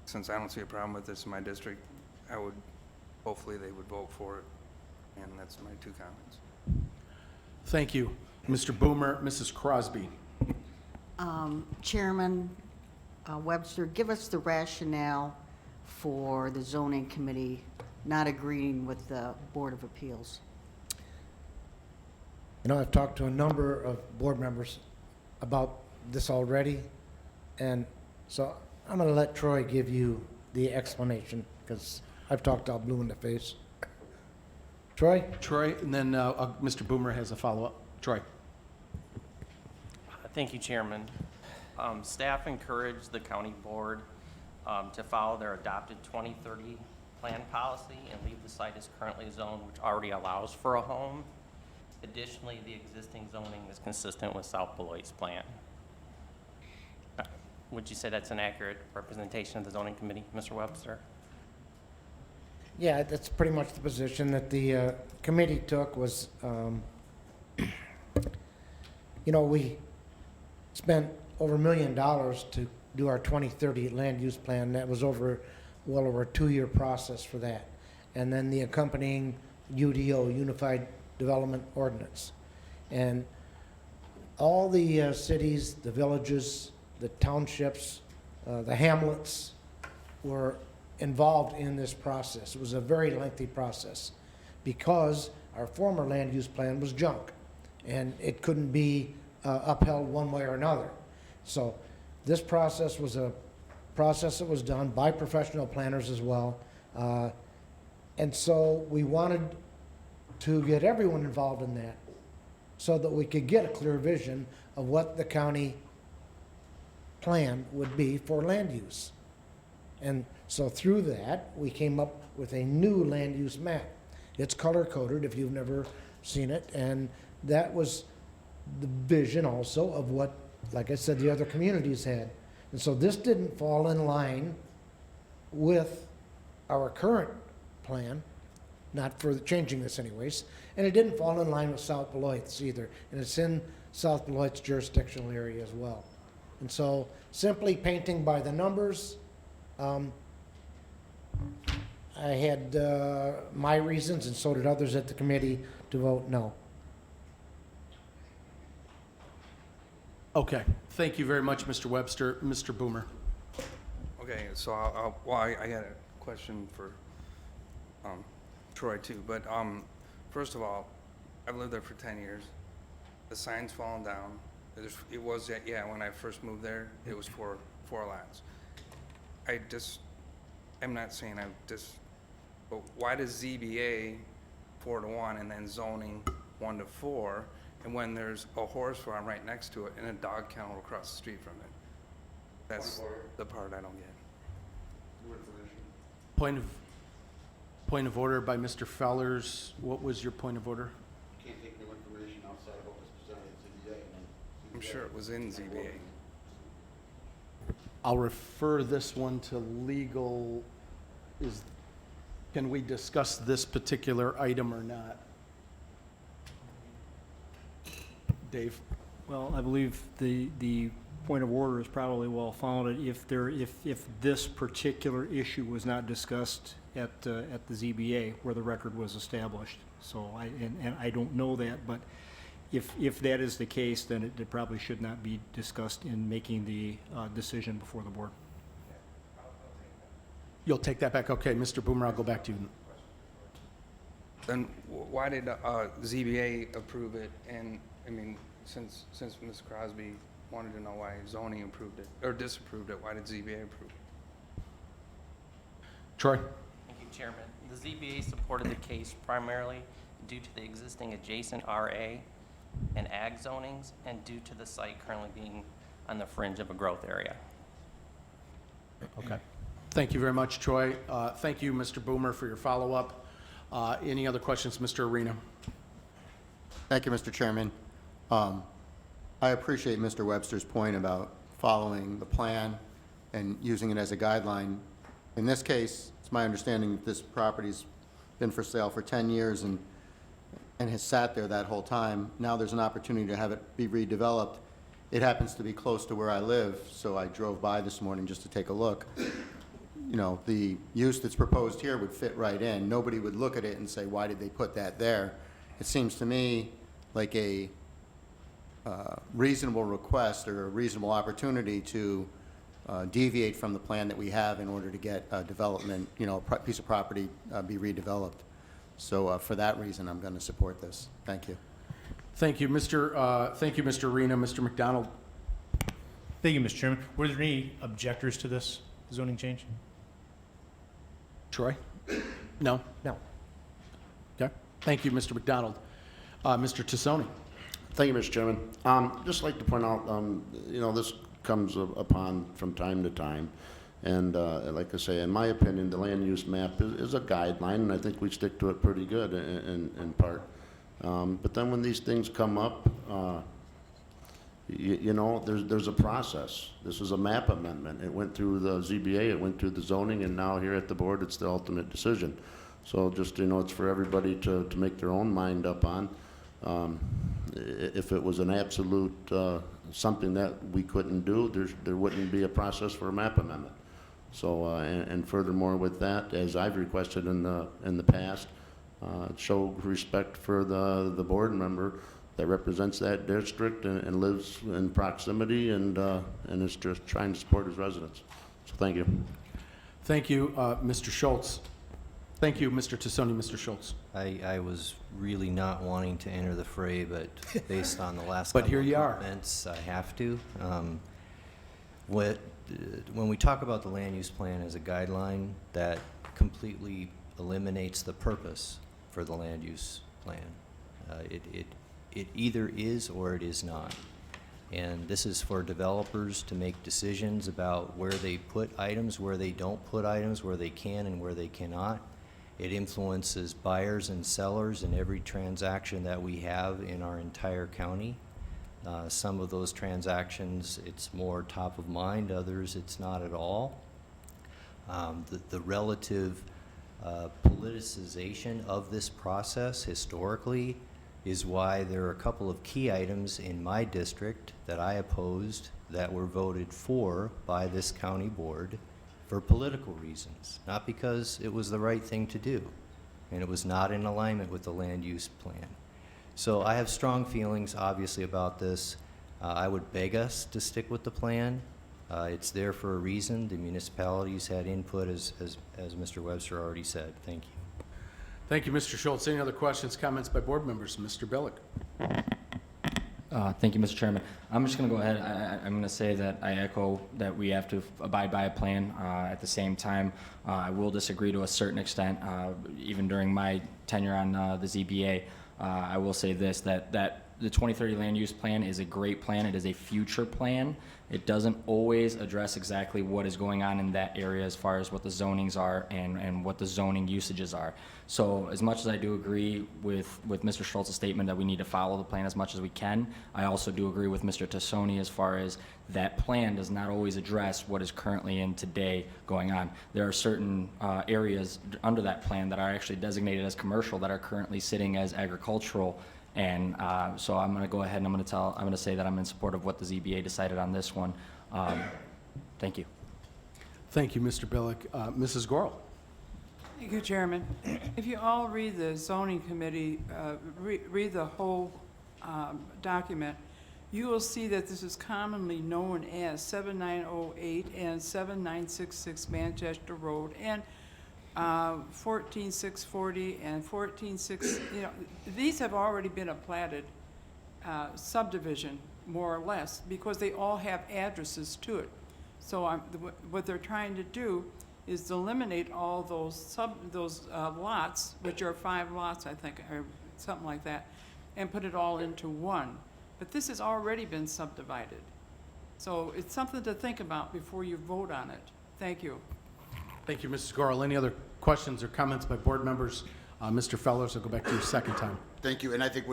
since I don't see a problem with this in my district, hopefully they would vote for it, and that's my 2 comments.
Thank you. Mr. Boomer, Mrs. Crosby.
Chairman Webster, give us the rationale for the zoning committee not agreeing with the Board of Appeals.
You know, I've talked to a number of board members about this already, and so I'm going to let Troy give you the explanation, because I've talked all blue in the face. Troy?
Troy, and then Mr. Boomer has a follow-up. Troy.
Thank you, Chairman. Staff encouraged the county board to follow their adopted 2030 plan policy and leave the site as currently zoned, which already allows for a home. Additionally, the existing zoning is consistent with South Beloit's plan. Would you say that's an accurate representation of the zoning committee, Mr. Webster?
Yeah, that's pretty much the position that the committee took was, you know, we spent over $1 million to do our 2030 land use plan. That was well over a 2-year process for that. And then the accompanying UDO, Unified Development Ordinance. And all the cities, the villages, the townships, the hamlets were involved in this process. It was a very lengthy process because our former land use plan was junk and it couldn't be upheld one way or another. So this process was a process that was done by professional planners as well. And so we wanted to get everyone involved in that so that we could get a clear vision of what the county plan would be for land use. And so through that, we came up with a new land use map. It's color-coded if you've never seen it, and that was the vision also of what, like I said, the other communities had. And so this didn't fall in line with our current plan, not for changing this anyways, and it didn't fall in line with South Beloit's either, and it's in South Beloit's jurisdictional area as well. And so simply painting by the numbers, I had my reasons, and so did others at the committee, to vote no.
Okay. Thank you very much, Mr. Webster. Mr. Boomer.
Okay, so I got a question for Troy too, but first of all, I've lived there for 10 years. The sign's fallen down. It was, yeah, when I first moved there, it was four lots. I'm not saying but why does ZBA 4-1 and then zoning 1-4, and when there's a horse farm right next to it and a dog kennel across the street from it? That's the part I don't get.
Point of order by Mr. Fellers. What was your point of order?
Can't take new information outside of what was presented at ZBA.
I'm sure it was in ZBA.
I'll refer this one to legal. Can we discuss this particular item or not? Dave?
Well, I believe the point of order is probably well founded if this particular issue was not discussed at the ZBA where the record was established. So I don't know that, but if that is the case, then it probably should not be discussed in making the decision before the board.
You'll take that back? Okay, Mr. Boomer, I'll go back to you.
Then why did ZBA approve it? And I mean, since Ms. Crosby wanted to know why zoning approved it or disapproved it, why did ZBA approve it?
Troy?
Thank you, Chairman. The ZBA supported the case primarily due to the existing adjacent RA and ag zonings and due to the site currently being on the fringe of a growth area.
Okay. Thank you very much, Troy. Thank you, Mr. Boomer, for your follow-up. Any other questions, Mr. Arena?
Thank you, Mr. Chairman. I appreciate Mr. Webster's point about following the plan and using it as a guideline. In this case, it's my understanding that this property's been for sale for 10 years and has sat there that whole time. Now there's an opportunity to have it be redeveloped. It happens to be close to where I live, so I drove by this morning just to take a look. You know, the use that's proposed here would fit right in. Nobody would look at it and say, why did they put that there? It seems to me like a reasonable request or a reasonable opportunity to deviate from the plan that we have in order to get development, you know, a piece of property be redeveloped. So for that reason, I'm going to support this. Thank you.
Thank you, Mr. Arena. Mr. McDonald?
Thank you, Mr. Chairman. Were there any objectors to this zoning change?
Troy? No?
No.
Okay. Thank you, Mr. McDonald. Mr. Tassoni?
Thank you, Mr. Chairman. Just like to point out, this comes upon from time to time. And like I say, in my opinion, the land use map is a guideline, and I think we stick to it pretty good in part. But then when these things come up, there's a process. This is a map amendment. It went through the ZBA, it went through the zoning, and now here at the board, it's the ultimate decision. So just, it's for everybody to make their own mind up on. If it was an absolute, something that we couldn't do, there wouldn't be a process for a map amendment. So, and furthermore with that, as I've requested in the past, show respect for the board member that represents that district and lives in proximity and is just trying to support his residents. So thank you.
Thank you, Mr. Schultz. Thank you, Mr. Tassoni. Mr. Schultz.
I was really not wanting to enter the fray, but based on the last
But
couple
here
of
you are.
comments, I have to. When we talk about the land use plan as a guideline, that completely eliminates the purpose for the land use plan. It either is or it is not. And this is for developers to make decisions about where they put items, where they don't put items, where they can and where they cannot. It influences buyers and sellers in every transaction that we have in our entire county. Some of those transactions, it's more top of mind, others it's not at all. The relative politicization of this process historically is why there are a couple of key items in my district that I opposed that were voted for by this county board for political reasons, not because it was the right thing to do, and it was not in alignment with the land use plan. So I have strong feelings, obviously, about this. I would beg us to stick with the plan. It's there for a reason. The municipalities had input, as Mr. Webster already said. Thank you.
Thank you, Mr. Schultz. Any other questions, comments by board members? Mr. Billick.
Thank you, Mr. Chairman. I'm just going to go ahead. I'm going to say that I echo that we have to abide by a plan. At the same time, I will disagree to a certain extent. Even during my tenure on the ZBA, I will say this, that the 2030 land use plan is a great plan. It is a future plan. It doesn't always address exactly what is going on in that area as far as what the zonings are and what the zoning usages are. So as much as I do agree with Mr. Schultz's statement that we need to follow the plan as much as we can, I also do agree with Mr. Tassoni as far as that plan does not always address what is currently in today going on. There are certain areas under that plan that are actually designated as commercial that are currently sitting as agricultural. And so I'm going to go ahead and I'm going to say that I'm in support of what the ZBA decided on this one. Thank you.
Thank you, Mr. Billick. Mrs. Gorel.
Thank you, Chairman. If you all read the zoning committee, read the whole document, you will see that this is commonly known as 7908 and 7966 Manchester Road and 14640 and 146, these have already been a platted subdivision, more or less, because they all have addresses to it. So what they're trying to do is eliminate all those lots, which are 5 lots, I think, or something like that, and put it all into one. But this has already been subdivided. So it's something to think about before you vote on it. Thank you.
Thank you, Mrs. Gorel. Any other questions or comments by board members? Mr. Fellers, I'll go back to you a second time.
Thank you, and I think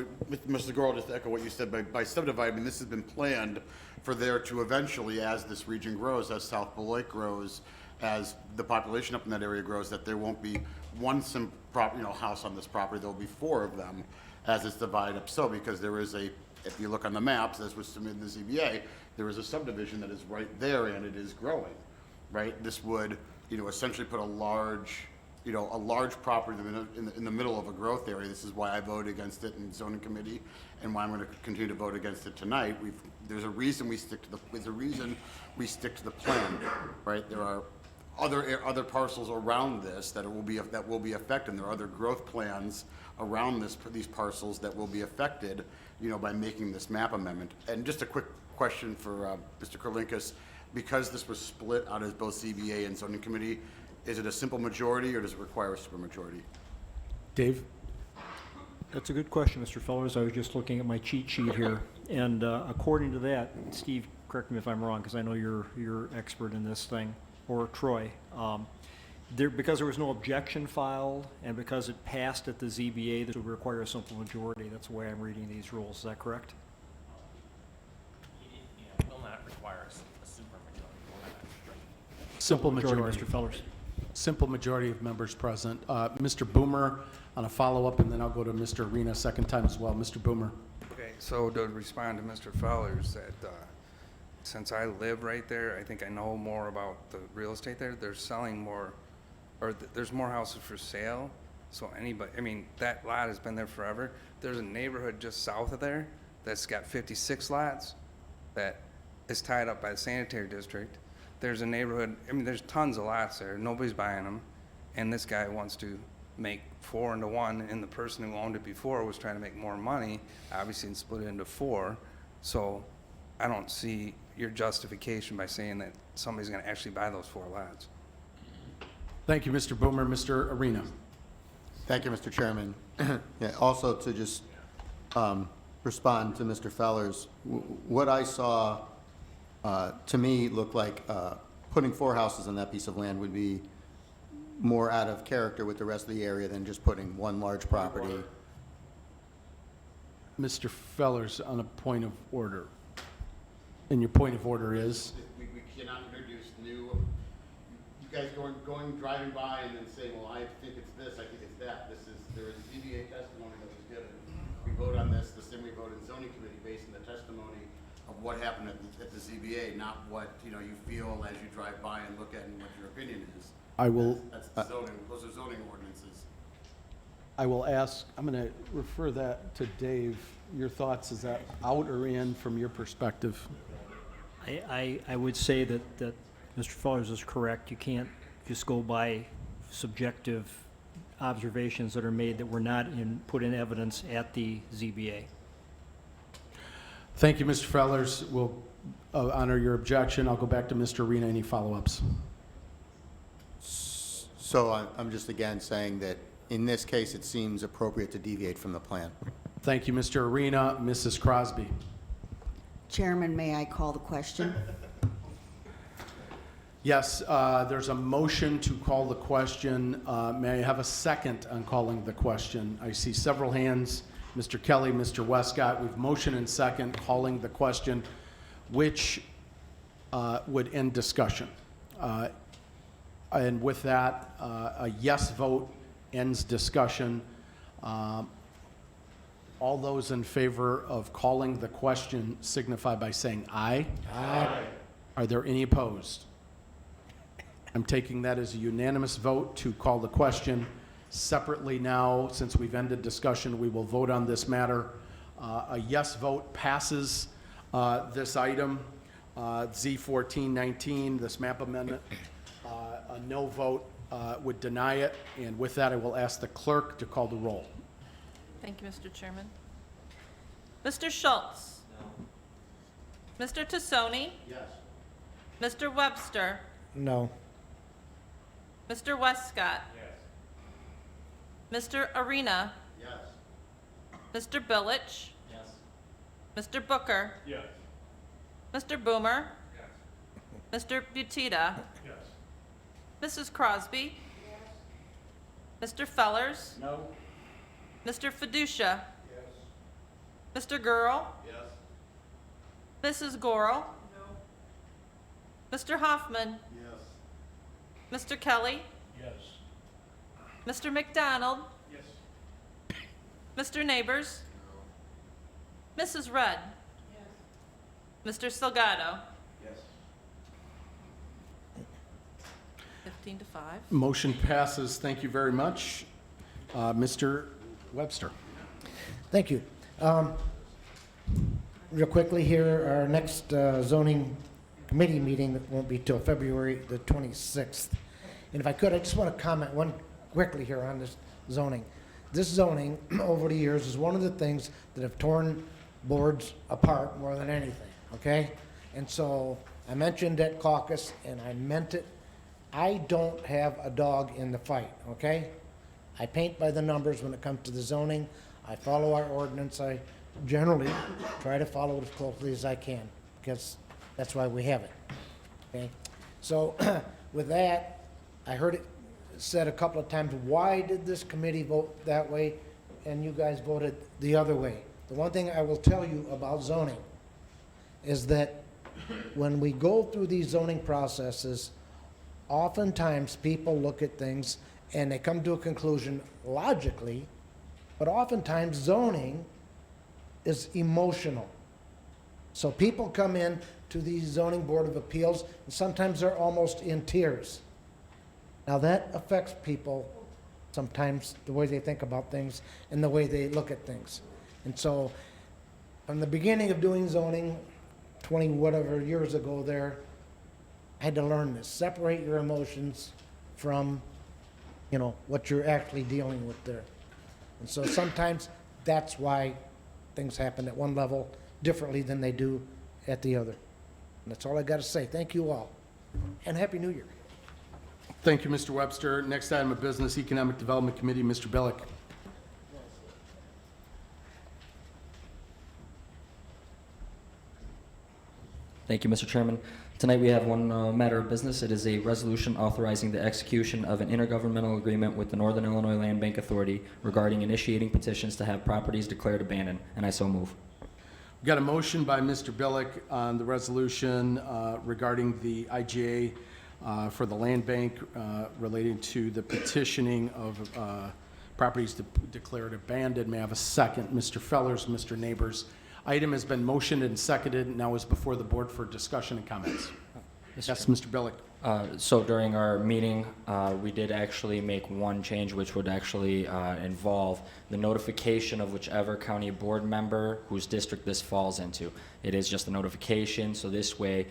Mr. Gorel, just to echo what you said, by subdividing, this has been planned for there to eventually, as this region grows, as South Beloit grows, as the population up in that area grows, that there won't be one house on this property, there will be 4 of them as it's divided up. So, because there is if you look on the maps, as was submitted in the ZBA, there is a subdivision that is right there and it is growing, right? This would, essentially put a large property in the middle of a growth area. This is why I voted against it in zoning committee, and why I'm going to continue to vote against it tonight. There's a reason we stick to the plan, right? There are other parcels around this that will be affected. And there are other growth plans around these parcels that will be affected, you know, by making this map amendment. And just a quick question for Mr. Kurlinkus, because this was split out as both ZBA and zoning committee, is it a simple majority or does it require a supermajority?
Dave?
That's a good question, Mr. Fellers. I was just looking at my cheat sheet here, and according to that, Steve, correct me if I'm wrong, because I know you're expert in this thing, or Troy. Because there was no objection filed, and because it passed at the ZBA, this would require a simple majority. That's the way I'm reading these rules. Is that correct?
It will not require a supermajority.
Simple majority.
Mr. Fellers.
Simple majority of members present. Mr. Boomer on a follow-up, and then I'll go to Mr. Arena second time as well. Mr. Boomer.
Okay, so to respond to Mr. Fowler's, that since I live right there, I think I know more about the real estate there. They're selling more, or there's more houses for sale. So anybody, I mean, that lot has been there forever. There's a neighborhood just south of there that's got 56 lots that is tied up by the sanitary district. There's a neighborhood, I mean, there's tons of lots there. Nobody's buying them. And this guy wants to make 4 into 1, and the person who owned it before was trying to make more money, obviously, and split it into 4. So I don't see your justification by saying that somebody's going to actually buy those 4 lots.
Thank you, Mr. Boomer. Mr. Arena.
Thank you, Mr. Chairman. Yeah, also to just respond to Mr. Fellers, what I saw to me looked like putting 4 houses on that piece of land would be more out of character with the rest of the area than just putting one large property.
Mr. Fellers, on a point of order. And your point of order is?
We cannot introduce new, you guys driving by and then saying, well, I think it's this, I think it's that. There is ZBA testimony that was given. We vote on this the same we vote in zoning committee based on the testimony of what happened at the ZBA, not what, you know, you feel as you drive by and look at and what your opinion is.
I will.
That's the zoning, those are zoning ordinances.
I will ask, I'm going to refer that to Dave. Your thoughts, is that out or in from your perspective?
I would say that Mr. Fellers is correct. You can't just go by subjective observations that are made that were not put in evidence at the ZBA.
Thank you, Mr. Fellers. We'll honor your objection. I'll go back to Mr. Arena. Any follow-ups?
So I'm just again saying that in this case, it seems appropriate to deviate from the plan.
Thank you, Mr. Arena. Mrs. Crosby.
Chairman, may I call the question?
Yes, there's a motion to call the question. May I have a second on calling the question? I see several hands. Mr. Kelly, Mr. Westcott, we've motion and second calling the question, which would end discussion. And with that, a yes vote ends discussion. All those in favor of calling the question signify by saying aye. Aye. Are there any opposed? I'm taking that as a unanimous vote to call the question. Separately now, since we've ended discussion, we will vote on this matter. A yes vote passes this item, Z1419, this map amendment. A no vote would deny it. And with that, I will ask the clerk to call the roll.
Thank you, Mr. Chairman. Mr. Schultz? No. Mr. Tassoni?
Yes.
Mr. Webster?
No.
Mr. Westcott?
Yes.
Mr. Arena?
Yes.
Mr. Billich?
Yes.
Mr. Booker?
Yes.
Mr. Boomer? Yes. Mr. Butita?
Yes.
Mrs. Crosby? Yes. Mr. Fellers?
No.
Mr. Fiducia?
Yes.
Mr. Gurl?
Yes.
Mrs. Gorel? No. Mr. Hoffman?
Yes.
Mr. Kelly?
Yes.
Mr. McDonald?
Yes.
Mr. Neighbors? Mrs. Rudd? Yes. Mr. Salgado?
Yes.
15 to 5.
Motion passes. Thank you very much. Mr. Webster.
Thank you. Real quickly here, our next zoning committee meeting won't be till February the 26th. And if I could, I just want to comment quickly here on this zoning. this zoning over the years is one of the things that have torn boards apart more than anything, okay? And so I mentioned at caucus, and I meant it. I don't have a dog in the fight, okay? I paint by the numbers when it comes to the zoning. I follow our ordinance. I generally try to follow it as closely as I can, because that's why we have it, okay? So with that, I heard it said a couple of times, why did this committee vote that way and you guys voted the other way? The one thing I will tell you about zoning is that when we go through these zoning processes, oftentimes people look at things and they come to a conclusion logically, but oftentimes zoning is emotional. So people come in to the zoning board of appeals and sometimes they're almost in tears. Now that affects people sometimes, the way they think about things and the way they look at things. And so from the beginning of doing zoning, 20 whatever years ago there, I had to learn this. Separate your emotions from, you know, what you're actually dealing with there. And so sometimes that's why things happen at one level differently than they do at the other. And that's all I got to say. Thank you all. And Happy New Year.
Thank you, Mr. Webster. Next item of business, Economic Development Committee, Mr. Billick.
Thank you, Mr. Chairman. Tonight we have one matter of business. It is a resolution authorizing the execution of an intergovernmental agreement with the Northern Illinois Land Bank Authority regarding initiating petitions to have properties declared abandoned, and I so move.
We've got a motion by Mr. Billick on the resolution regarding the IGA for the land bank relating to the petitioning of properties declared abandoned. May I have a second? Mr. Fellers, Mr. Neighbors. Item has been motioned and seconded, and now is before the board for discussion and comments. Yes, Mr. Billick.
So during our meeting, we did actually make one change, which would actually involve the notification of whichever county board member whose district this falls into. It is just a notification, so this way,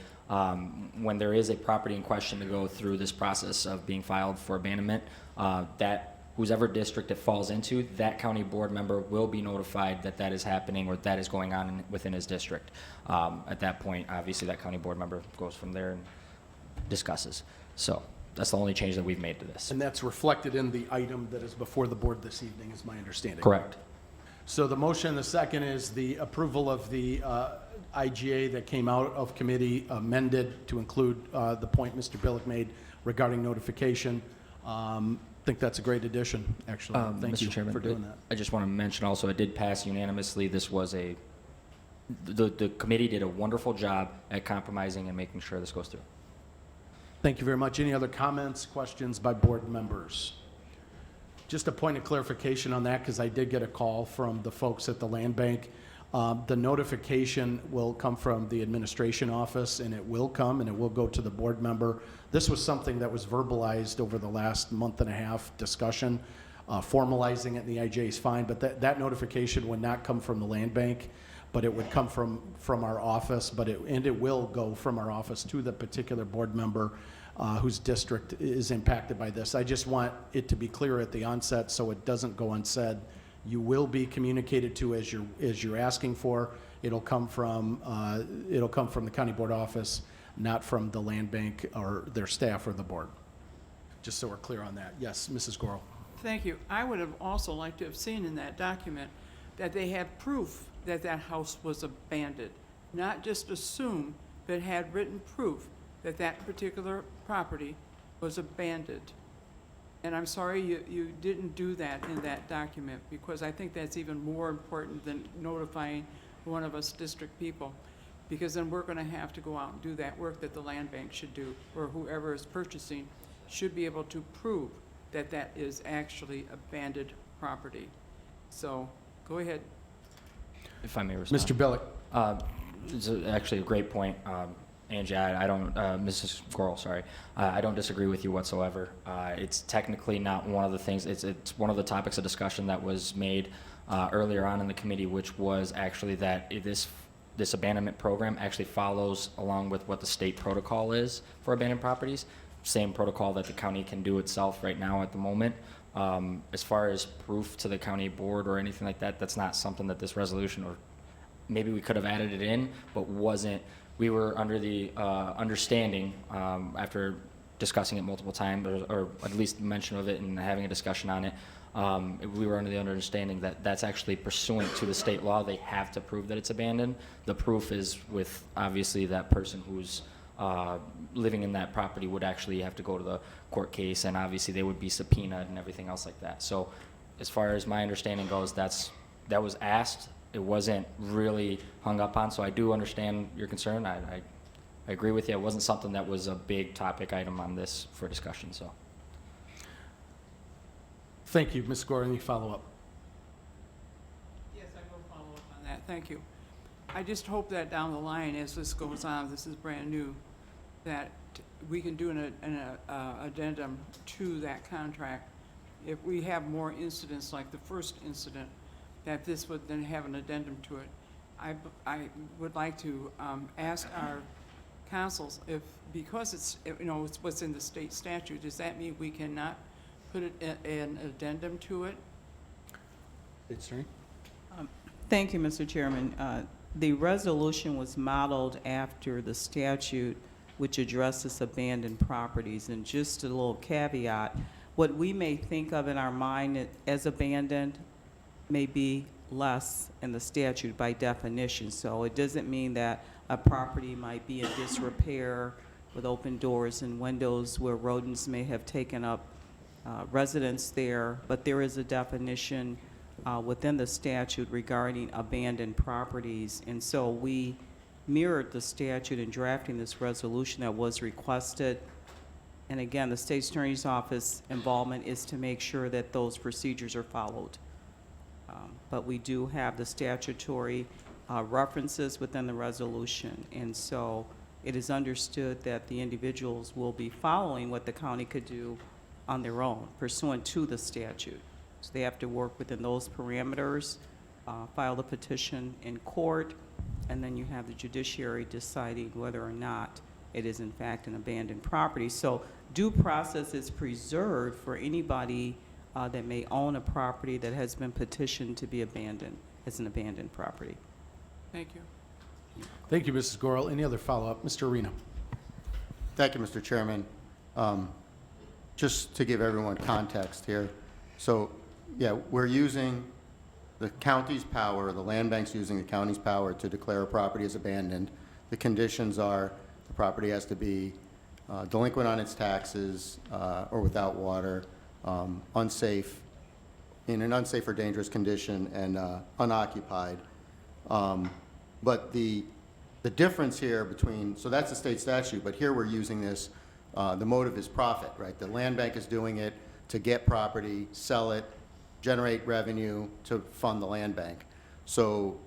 when there is a property in question to go through this process of being filed for abandonment, that whoever district it falls into, that county board member will be notified that that is happening or that is going on within his district. At that point, obviously, that county board member goes from there and discusses. So that's the only change that we've made to this.
And that's reflected in the item that is before the board this evening, is my understanding.
Correct.
So the motion, the second, is the approval of the IGA that came out of committee amended to include the point Mr. Billick made regarding notification. I think that's a great addition, actually. Thank
Mr.
you
Chairman,
for doing that.
I just want to mention also, it did pass unanimously. This was the committee did a wonderful job at compromising and making sure this goes through.
Thank you very much. Any other comments, questions by board members? Just a point of clarification on that, because I did get a call from the folks at the land bank. The notification will come from the administration office, and it will go to the board member. This was something that was verbalized over the last month and a half discussion. Formalizing it in the IJ is fine, but that notification would not come from the land bank, but it would come from our office, and it will go from our office to the particular board member whose district is impacted by this. I just want it to be clear at the onset so it doesn't go unsaid. You will be communicated to as you're asking for. It'll come from the county board office, not from the land bank or their staff or the board. Just so we're clear on that. Yes, Mrs. Gorel.
Thank you. I would have also liked to have seen in that document that they had proof that that house was abandoned, not just assume, but had written proof that that particular property was abandoned. And I'm sorry you didn't do that in that document, because I think that's even more important than notifying one of us district people, because then we're going to have to go out and do that work that the land bank should do, or whoever is purchasing should be able to prove that that is actually abandoned property. So go ahead.
If I may respond.
Mr. Billick.
It's actually a great point. Angie, I don't, Mrs. Gorel, sorry. I don't disagree with you whatsoever. It's technically not one of the things, it's one of the topics of discussion that was made earlier on in the committee, which was actually that this abandonment program actually follows along with what the state protocol is for abandoned properties. Same protocol that the county can do itself right now at the moment. As far as proof to the county board or anything like that, that's not something that this resolution, or maybe we could have added it in, but we were under the understanding, after discussing it multiple times, or at least mention of it and having a discussion on it, we were under the understanding that that's actually pursuant to the state law. They have to prove that it's abandoned. The proof is with, obviously, that person who's living in that property would actually have to go to the court case, and obviously they would be subpoenaed and everything else like that. So as far as my understanding goes, that was asked. It wasn't really hung up on, so I do understand your concern. I agree with you. It wasn't something that was a big topic item on this for discussion, so.
Thank you. Ms. Gore, any follow-up?
Yes, I will follow up on that. Thank you. I just hope that down the line, as this goes on, this is brand new, that we can do an addendum to that contract. If we have more incidents like the first incident, that this would then have an addendum to it. I would like to ask our councils if, because it's, you know, it's what's in the state statute, does that mean we cannot put it an addendum to it?
It's right.
Thank you, Mr. Chairman. The resolution was modeled after the statute which addresses abandoned properties. And just a little caveat, what we may think of in our mind as abandoned may be less in the statute by definition. So it doesn't mean that a property might be in disrepair with open doors and windows where rodents may have taken up residence there, but there is a definition within the statute regarding abandoned properties. And so we mirrored the statute in drafting this resolution that was requested. And again, the State Attorney's Office involvement is to make sure that those procedures are followed. But we do have the statutory references within the resolution. And so it is understood that the individuals will be following what the county could do on their own pursuant to the statute. So they have to work within those parameters, file the petition in court, and then you have the judiciary deciding whether or not it is in fact an abandoned property. So due process is preserved for anybody that may own a property that has been petitioned to be abandoned as an abandoned property.
Thank you.
Thank you, Mrs. Gorel. Any other follow-up? Mr. Arena.
Thank you, Mr. Chairman. Just to give everyone context here. So, yeah, we're using the county's power, the land bank's using the county's power to declare a property as abandoned. The conditions are the property has to be delinquent on its taxes or without water, unsafe, in an unsafe or dangerous condition, and unoccupied. But the difference here between, so that's the state statute, but here we're using this, the motive is profit, right? The land bank is doing it to get property, sell it, generate revenue to fund the land bank. So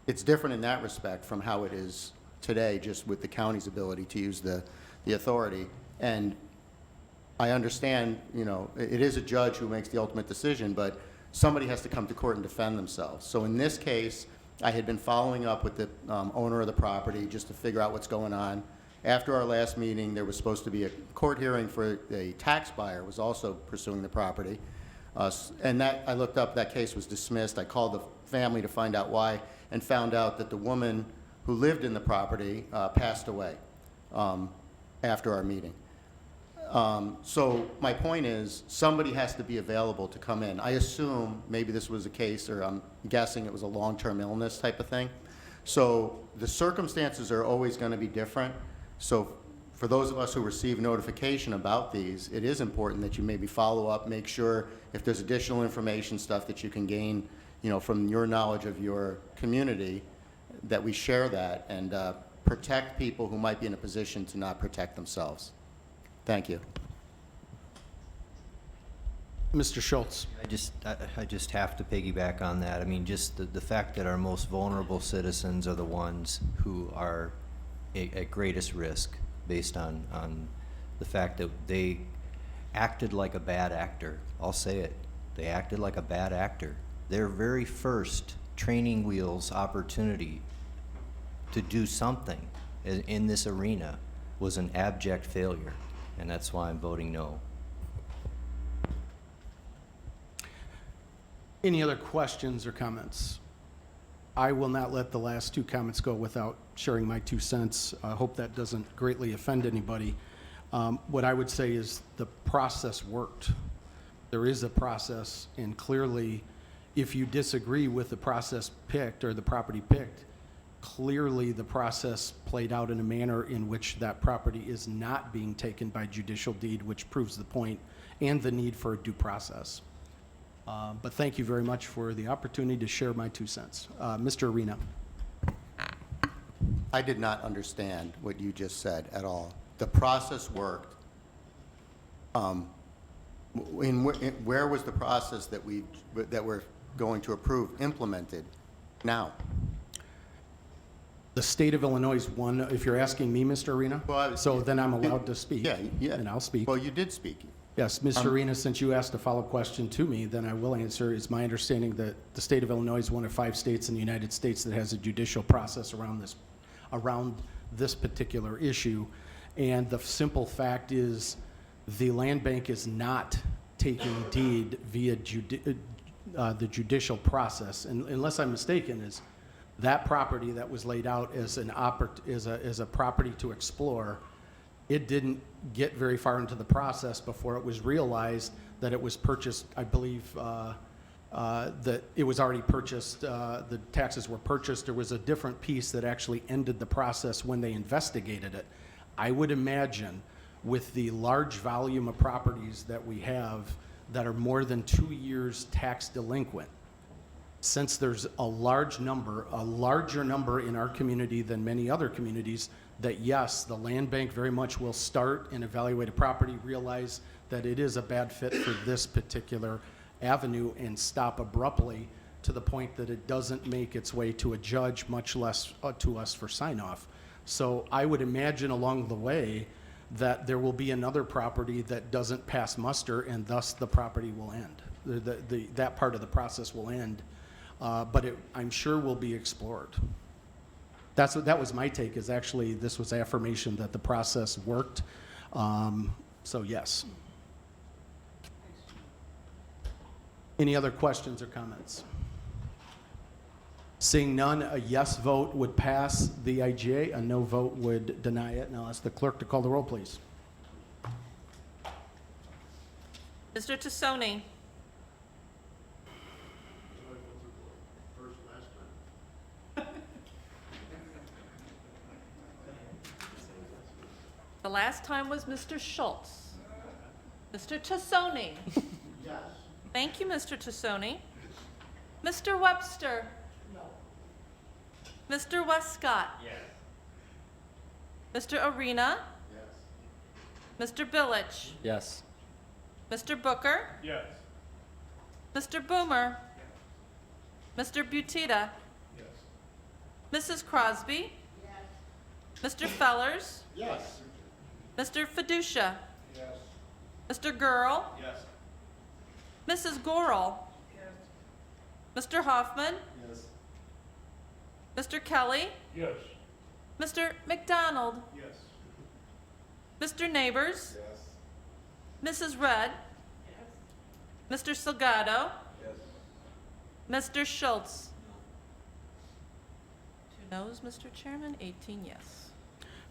it's different in that respect from how it is today, just with the county's ability to use the authority. And I understand, you know, it is a judge who makes the ultimate decision, but somebody has to come to court and defend themselves. So in this case, I had been following up with the owner of the property just to figure out what's going on. After our last meeting, there was supposed to be a court hearing for a tax buyer who was also pursuing the property. And that, I looked up, that case was dismissed. I called the family to find out why and found out that the woman who lived in the property passed away after our meeting. So my point is, somebody has to be available to come in. I assume maybe this was a case, or I'm guessing it was a long-term illness type of thing. So the circumstances are always going to be different. So for those of us who receive notification about these, it is important that you maybe follow up, make sure if there's additional information, stuff that you can gain, you know, from your knowledge of your community, that we share that and protect people who might be in a position to not protect themselves. Thank you.
Mr. Schultz.
I just have to piggyback on that. I mean, just the fact that our most vulnerable citizens are the ones who are at greatest risk based on the fact that they acted like a bad actor. I'll say it. They acted like a bad actor. Their very first training wheels opportunity to do something in this arena was an abject failure, and that's why I'm voting no.
Any other questions or comments? I will not let the last two comments go without sharing my 2 cents. I hope that doesn't greatly offend anybody. What I would say is the process worked. There is a process, and clearly, if you disagree with the process picked or the property picked, clearly the process played out in a manner in which that property is not being taken by judicial deed, which proves the point and the need for a due process. But thank you very much for the opportunity to share my 2 cents. Mr. Arena.
I did not understand what you just said at all. The process worked. Where was the process that we're going to approve implemented now?
The state of Illinois is one, if you're asking me, Mr. Arena,
Well,
so then I'm allowed to speak.
Yeah.
And I'll speak.
Well, you did speak.
Yes, Mr. Arena, since you asked a follow-up question to me, then I will answer. It's my understanding that the state of Illinois is one of 5 states in the United States that has a judicial process around this particular issue. And the simple fact is the land bank is not taking deed via the judicial process. And unless I'm mistaken, is that property that was laid out as as a property to explore, it didn't get very far into the process before it was realized that it was purchased. I believe that it was already purchased, the taxes were purchased. There was a different piece that actually ended the process when they investigated it. I would imagine with the large volume of properties that we have that are more than 2 years tax delinquent, since there's a larger number in our community than many other communities, that yes, the land bank very much will start and evaluate a property, realize that it is a bad fit for this particular avenue, and stop abruptly to the point that it doesn't make its way to a judge, much less to us for sign-off. So I would imagine along the way that there will be another property that doesn't pass muster, and thus the property will end. That part of the process will end, but I'm sure will be explored. That was my take, is actually this was affirmation that the process worked. So yes. Any other questions or comments? Seeing none, a yes vote would pass the IGA, a no vote would deny it. Now ask the clerk to call the roll, please.
Mr. Tassoni. The last time was Mr. Schultz. Mr. Tassoni.
Yes.
Thank you, Mr. Tassoni. Mr. Webster.
No.
Mr. Westcott.
Yes.
Mr. Arena.
Yes.
Mr. Billich.
Yes.
Mr. Booker.
Yes.
Mr. Boomer. Mr. Butita.
Yes.
Mrs. Crosby.
Yes.
Mr. Fellers.
Yes.
Mr. Fiducia.
Yes.
Mr. Girl.
Yes.
Mrs. Gorel.
Yes.
Mr. Hoffman.
Yes.
Mr. Kelly.
Yes.
Mr. McDonald.
Yes.
Mr. Neighbors.
Yes.
Mrs. Red.
Yes.
Mr. Salgado.
Yes.
Mr. Schultz. 2 noes, Mr. Chairman, 18 yes.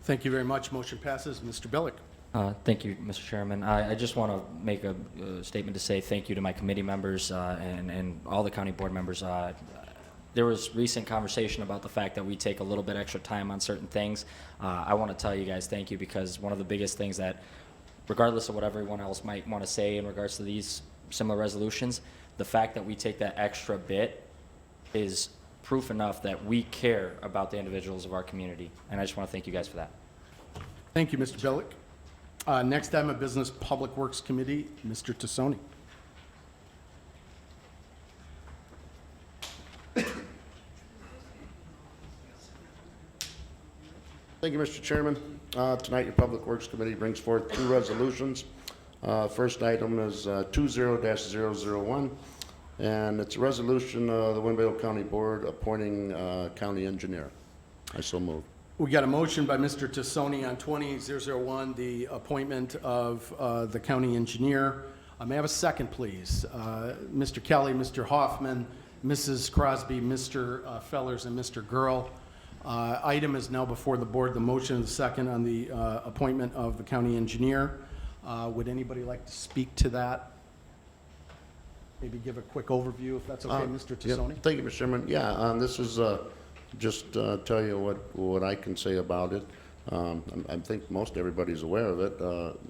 Thank you very much. Motion passes. Mr. Billick.
Thank you, Mr. Chairman. I just want to make a statement to say thank you to my committee members and all the county board members. There was recent conversation about the fact that we take a little bit extra time on certain things. I want to tell you guys thank you, because one of the biggest things that, regardless of what everyone else might want to say in regards to these similar resolutions, the fact that we take that extra bit is proof enough that we care about the individuals of our community. And I just want to thank you guys for that.
Thank you, Mr. Billick. Next item of business, Public Works Committee, Mr. Tassoni.
Thank you, Mr. Chairman. Tonight, your Public Works Committee brings forth 2 resolutions. First item is 20-001, and it's a resolution of the Winnebago County Board appointing county engineer. I so move.
We got a motion by Mr. Tassoni on 20-001, the appointment of the county engineer. May I have a second, please? Mr. Kelly, Mr. Hoffman, Mrs. Crosby, Mr. Fellers, and Mr. Girl. Item is now before the board, the motion and the second on the appointment of the county engineer. Would anybody like to speak to that? Maybe give a quick overview, if that's okay, Mr.
Yeah,
Tassoni?
thank you, Mr. Chairman. Yeah, this is just tell you what I can say about it. I think most everybody's aware of it.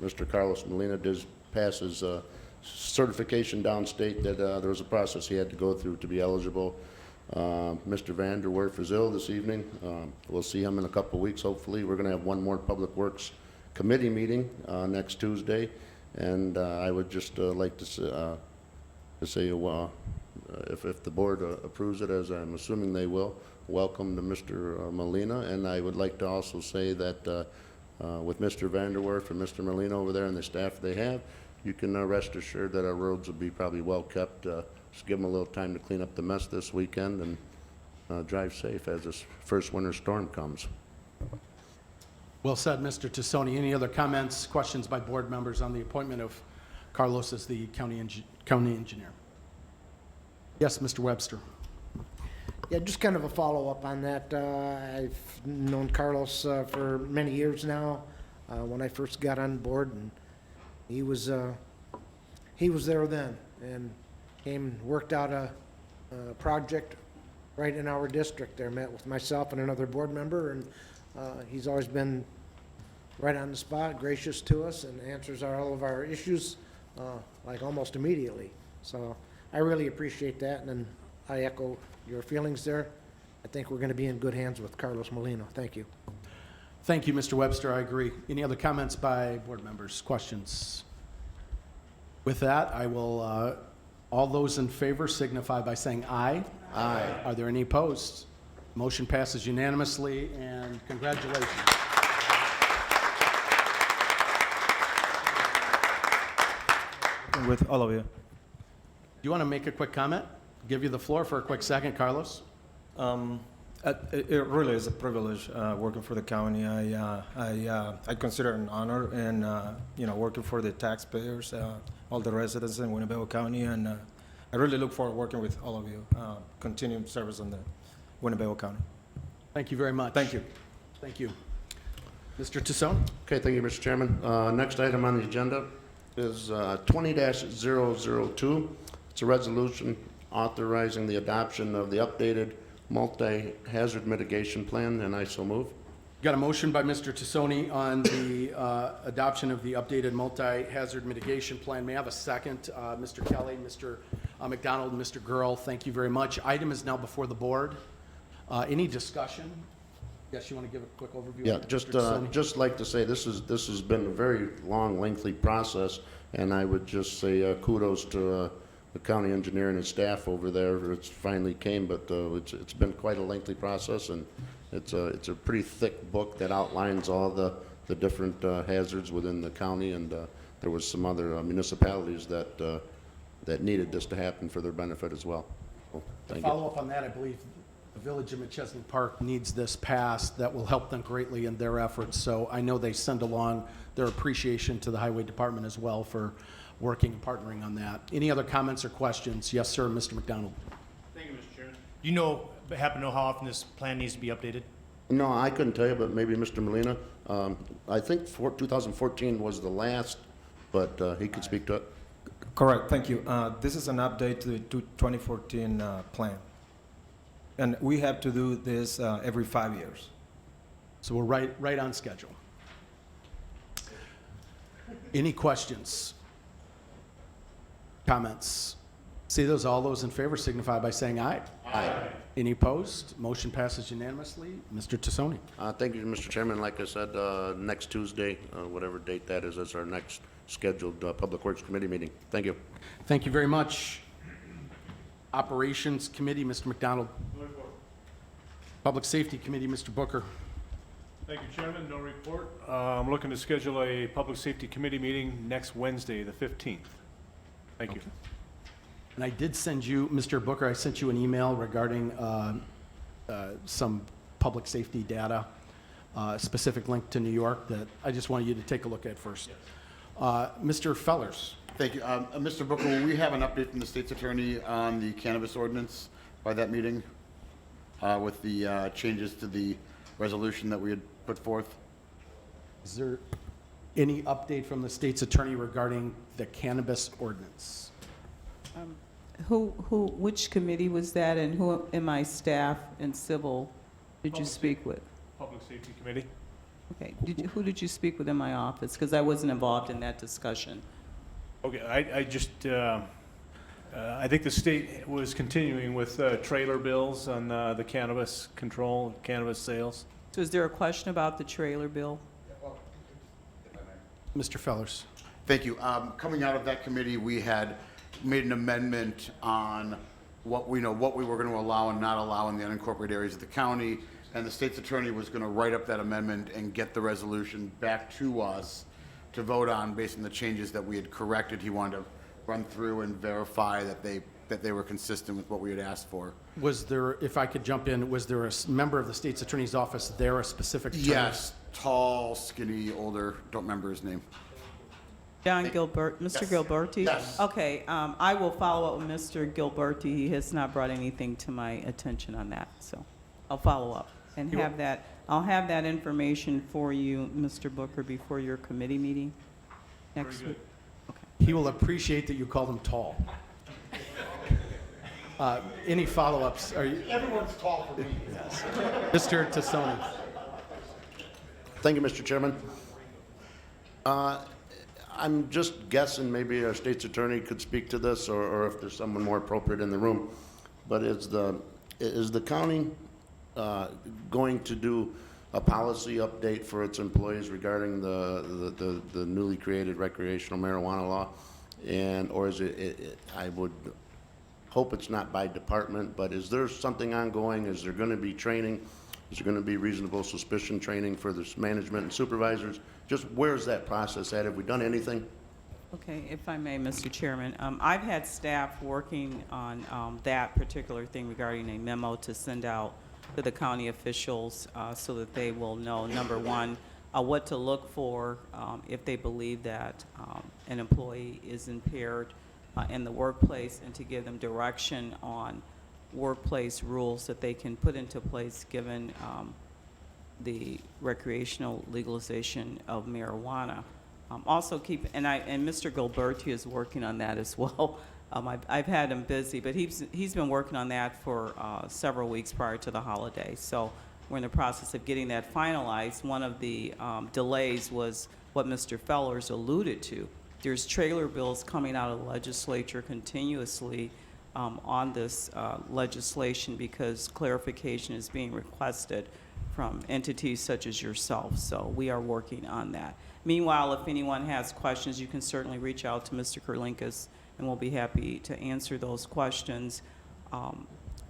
Mr. Carlos Molina did pass his certification downstate that there was a process he had to go through to be eligible. Mr. Vanderwerf is ill this evening. We'll see him in a couple of weeks, hopefully. We're going to have one more Public Works Committee meeting next Tuesday, and I would just like to say, if the board approves it, as I'm assuming they will, welcome to Mr. Molina. And I would like to also say that with Mr. Vanderwerf and Mr. Molina over there and the staff they have, you can rest assured that our roads will be probably well kept. Just give them a little time to clean up the mess this weekend and drive safe as this first winter storm comes.
Well said, Mr. Tassoni. Any other comments, questions by board members on the appointment of Carlos as the county engineer? Yes, Mr. Webster.
Yeah, just kind of a follow-up on that. I've known Carlos for many years now. When I first got on board, and he was there then, and came and worked out a project right in our district there. Met with myself and another board member, and he's always been right on the spot, gracious to us, and answers all of our issues like almost immediately. So I really appreciate that, and then I echo your feelings there. I think we're going to be in good hands with Carlos Molino. Thank you.
Thank you, Mr. Webster. I agree. Any other comments by board members, questions? With that, I will, all those in favor signify by saying aye. Aye. Are there any opposed? Motion passes unanimously, and congratulations.
With all of you.
Do you want to make a quick comment? Give you the floor for a quick second, Carlos.
It really is a privilege working for the county. I consider it an honor, and working for the taxpayers, all the residents in Winnebago County, and I really look forward to working with all of you, continuing service in the Winnebago County.
Thank you very much.
Thank you.
Thank you. Mr. Tassoni?
Okay, thank you, Mr. Chairman. Next item on the agenda is 20-002. It's a resolution authorizing the adoption of the updated multi-hazard mitigation plan, and I so move.
Got a motion by Mr. Tassoni on the adoption of the updated multi-hazard mitigation plan. May I have a second? Mr. Kelly, Mr. McDonald, and Mr. Girl, thank you very much. Item is now before the board. Any discussion? Yes, you want to give a quick overview?
Yeah,
Mr. Tassoni?
just like to say this has been a very long, lengthy process, and I would just say kudos to the county engineer and his staff over there. It's finally came, but it's been quite a lengthy process, and it's a pretty thick book that outlines all the different hazards within the county, and there was some other municipalities that needed this to happen for their benefit as well. So,
To
thank you.
follow up on that, I believe the Village of McChesney Park needs this passed. That will help them greatly in their efforts. So I know they send along their appreciation to the Highway Department as well for working and partnering on that. Any other comments or questions? Yes, sir, Mr. McDonald.
Thank you, Mr. Chairman. Do you happen to know how often this plan needs to be updated?
No, I couldn't tell you, but maybe Mr. Molina. I think 2014 was the last, but he could speak to it.
Correct, thank you. This is an update to the 2014 plan. And we have to do this every 5 years.
So we're right on schedule. Any questions? Comments? See those, all those in favor signify by saying aye. Aye. Any opposed? Motion passes unanimously. Mr. Tassoni.
Thank you, Mr. Chairman. Like I said, next Tuesday, whatever date that is our next scheduled Public Works Committee meeting. Thank you.
Thank you very much. Operations Committee, Mr. McDonald. Public Safety Committee, Mr. Booker.
Thank you, Chairman. No report. I'm looking to schedule a Public Safety Committee meeting next Wednesday, the 15th. Thank you.
And I did send you, Mr. Booker, I sent you an email regarding some public safety data, specific link to New York that I just wanted you to take a look at first. Mr. Fellers.
Thank you. Mr. Booker, will we have an update from the state's attorney on the cannabis ordinance by that meeting with the changes to the resolution that we had put forth?
Is there any update from the state's attorney regarding the cannabis ordinance?
Which committee was that, and who in my staff and civil did you speak with?
Public Safety Committee.
Okay, who did you speak with in my office? Because I wasn't involved in that discussion.
Okay, I think the state was continuing with trailer bills on the cannabis control, cannabis sales.
So is there a question about the trailer bill?
Mr. Fellers.
Thank you. Coming out of that committee, we had made an amendment on what we were going to allow and not allow in the unincorporated areas of the county, and the state's attorney was going to write up that amendment and get the resolution back to us to vote on based on the changes that we had corrected. He wanted to run through and verify that they were consistent with what we had asked for.
Was there, if I could jump in, was there a member of the state's attorney's office there, a specific term?
Yes, tall, skinny, older, don't remember his name.
John Gilbert, Mr.
Yes.
Gilberti?
Yes.
Okay, I will follow up with Mr. Gilberti. He has not brought anything to my attention on that, so I'll follow up and have that. I'll have that information for you, Mr. Booker, before your committee meeting next week.
He will appreciate that you called him tall. Any follow-ups?
Everyone's tall for me.
Yes. Mr. Tassoni.
Thank you, Mr. Chairman. I'm just guessing maybe our state's attorney could speak to this, or if there's someone more appropriate in the room. But is the county going to do a policy update for its employees regarding the newly created recreational marijuana law? Or is it, I would hope it's not by department, but is there something ongoing? Is there going to be training? Is there going to be reasonable suspicion training for the management and supervisors? Just where's that process at? Have we done anything?
Okay, if I may, Mr. Chairman, I've had staff working on that particular thing regarding a memo to send out to the county officials so that they will know, number one, what to look for if they believe that an employee is impaired in the workplace, and to give them direction on workplace rules that they can put into place given the recreational legalization of marijuana. Also keep, and Mr. Gilberti is working on that as well. I've had him busy, but he's been working on that for several weeks prior to the holiday. So we're in the process of getting that finalized. One of the delays was what Mr. Fellers alluded to. There's trailer bills coming out of the legislature continuously on this legislation because clarification is being requested from entities such as yourself. So we are working on that. Meanwhile, if anyone has questions, you can certainly reach out to Mr. Kurlinkus, and we'll be happy to answer those questions.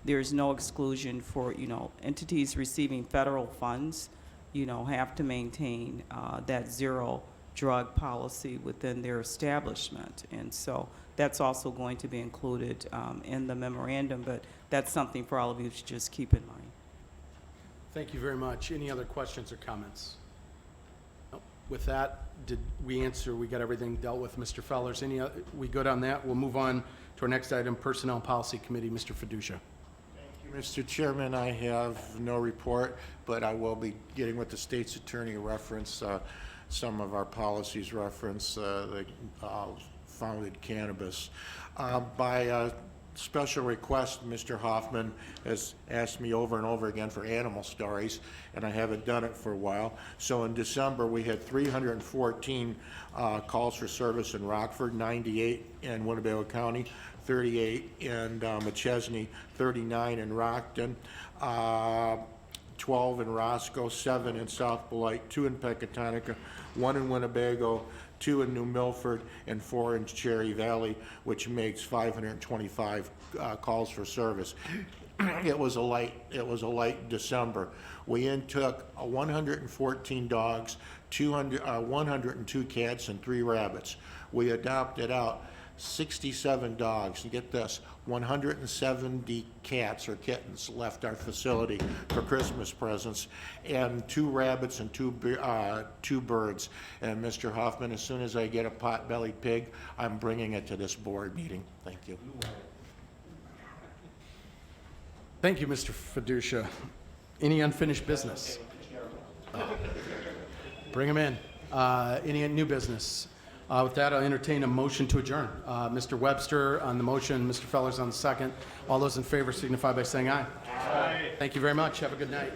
There's no exclusion for, entities receiving federal funds, have to maintain that zero drug policy within their establishment. And so that's also going to be included in the memorandum, but that's something for all of you to just keep in mind.
Thank you very much. Any other questions or comments? No. With that, did we answer? We got everything dealt with, Mr. Fellers. We good on that? We'll move on to our next item, Personnel and Policy Committee. Mr. Fiducia.
Mr. Chairman, I have no report, but I will be getting with the state's attorney to reference some of our policies reference the founded cannabis. By special request, Mr. Hoffman has asked me over and over again for animal stories, and I haven't done it for a while. So in December, we had 314 calls for service in Rockford, 98 in Winnebago County, 38 in McChesney, 39 in Rockton, 12 in Roscoe, 7 in South Beloit, 2 in Pecatonica, 1 in Winnebago, 2 in New Milford, and 4 in Cherry Valley, which makes 525 calls for service. It was a light December. We took 114 dogs, 102 cats, and 3 rabbits. We adopted out 67 dogs, and get this, 170 cats or kittens left our facility for Christmas presents, and 2 rabbits and 2 birds. And Mr. Hoffman, as soon as I get a pot-bellied pig, I'm bringing it to this board meeting. Thank you.
Thank you, Mr. Fiducia. Any unfinished business? Bring them in. Any new business? With that, I'll entertain a motion to adjourn. Mr. Webster on the motion, Mr. Fellers on the second. All those in favor signify by saying aye. Aye. Thank you very much. Have a good night.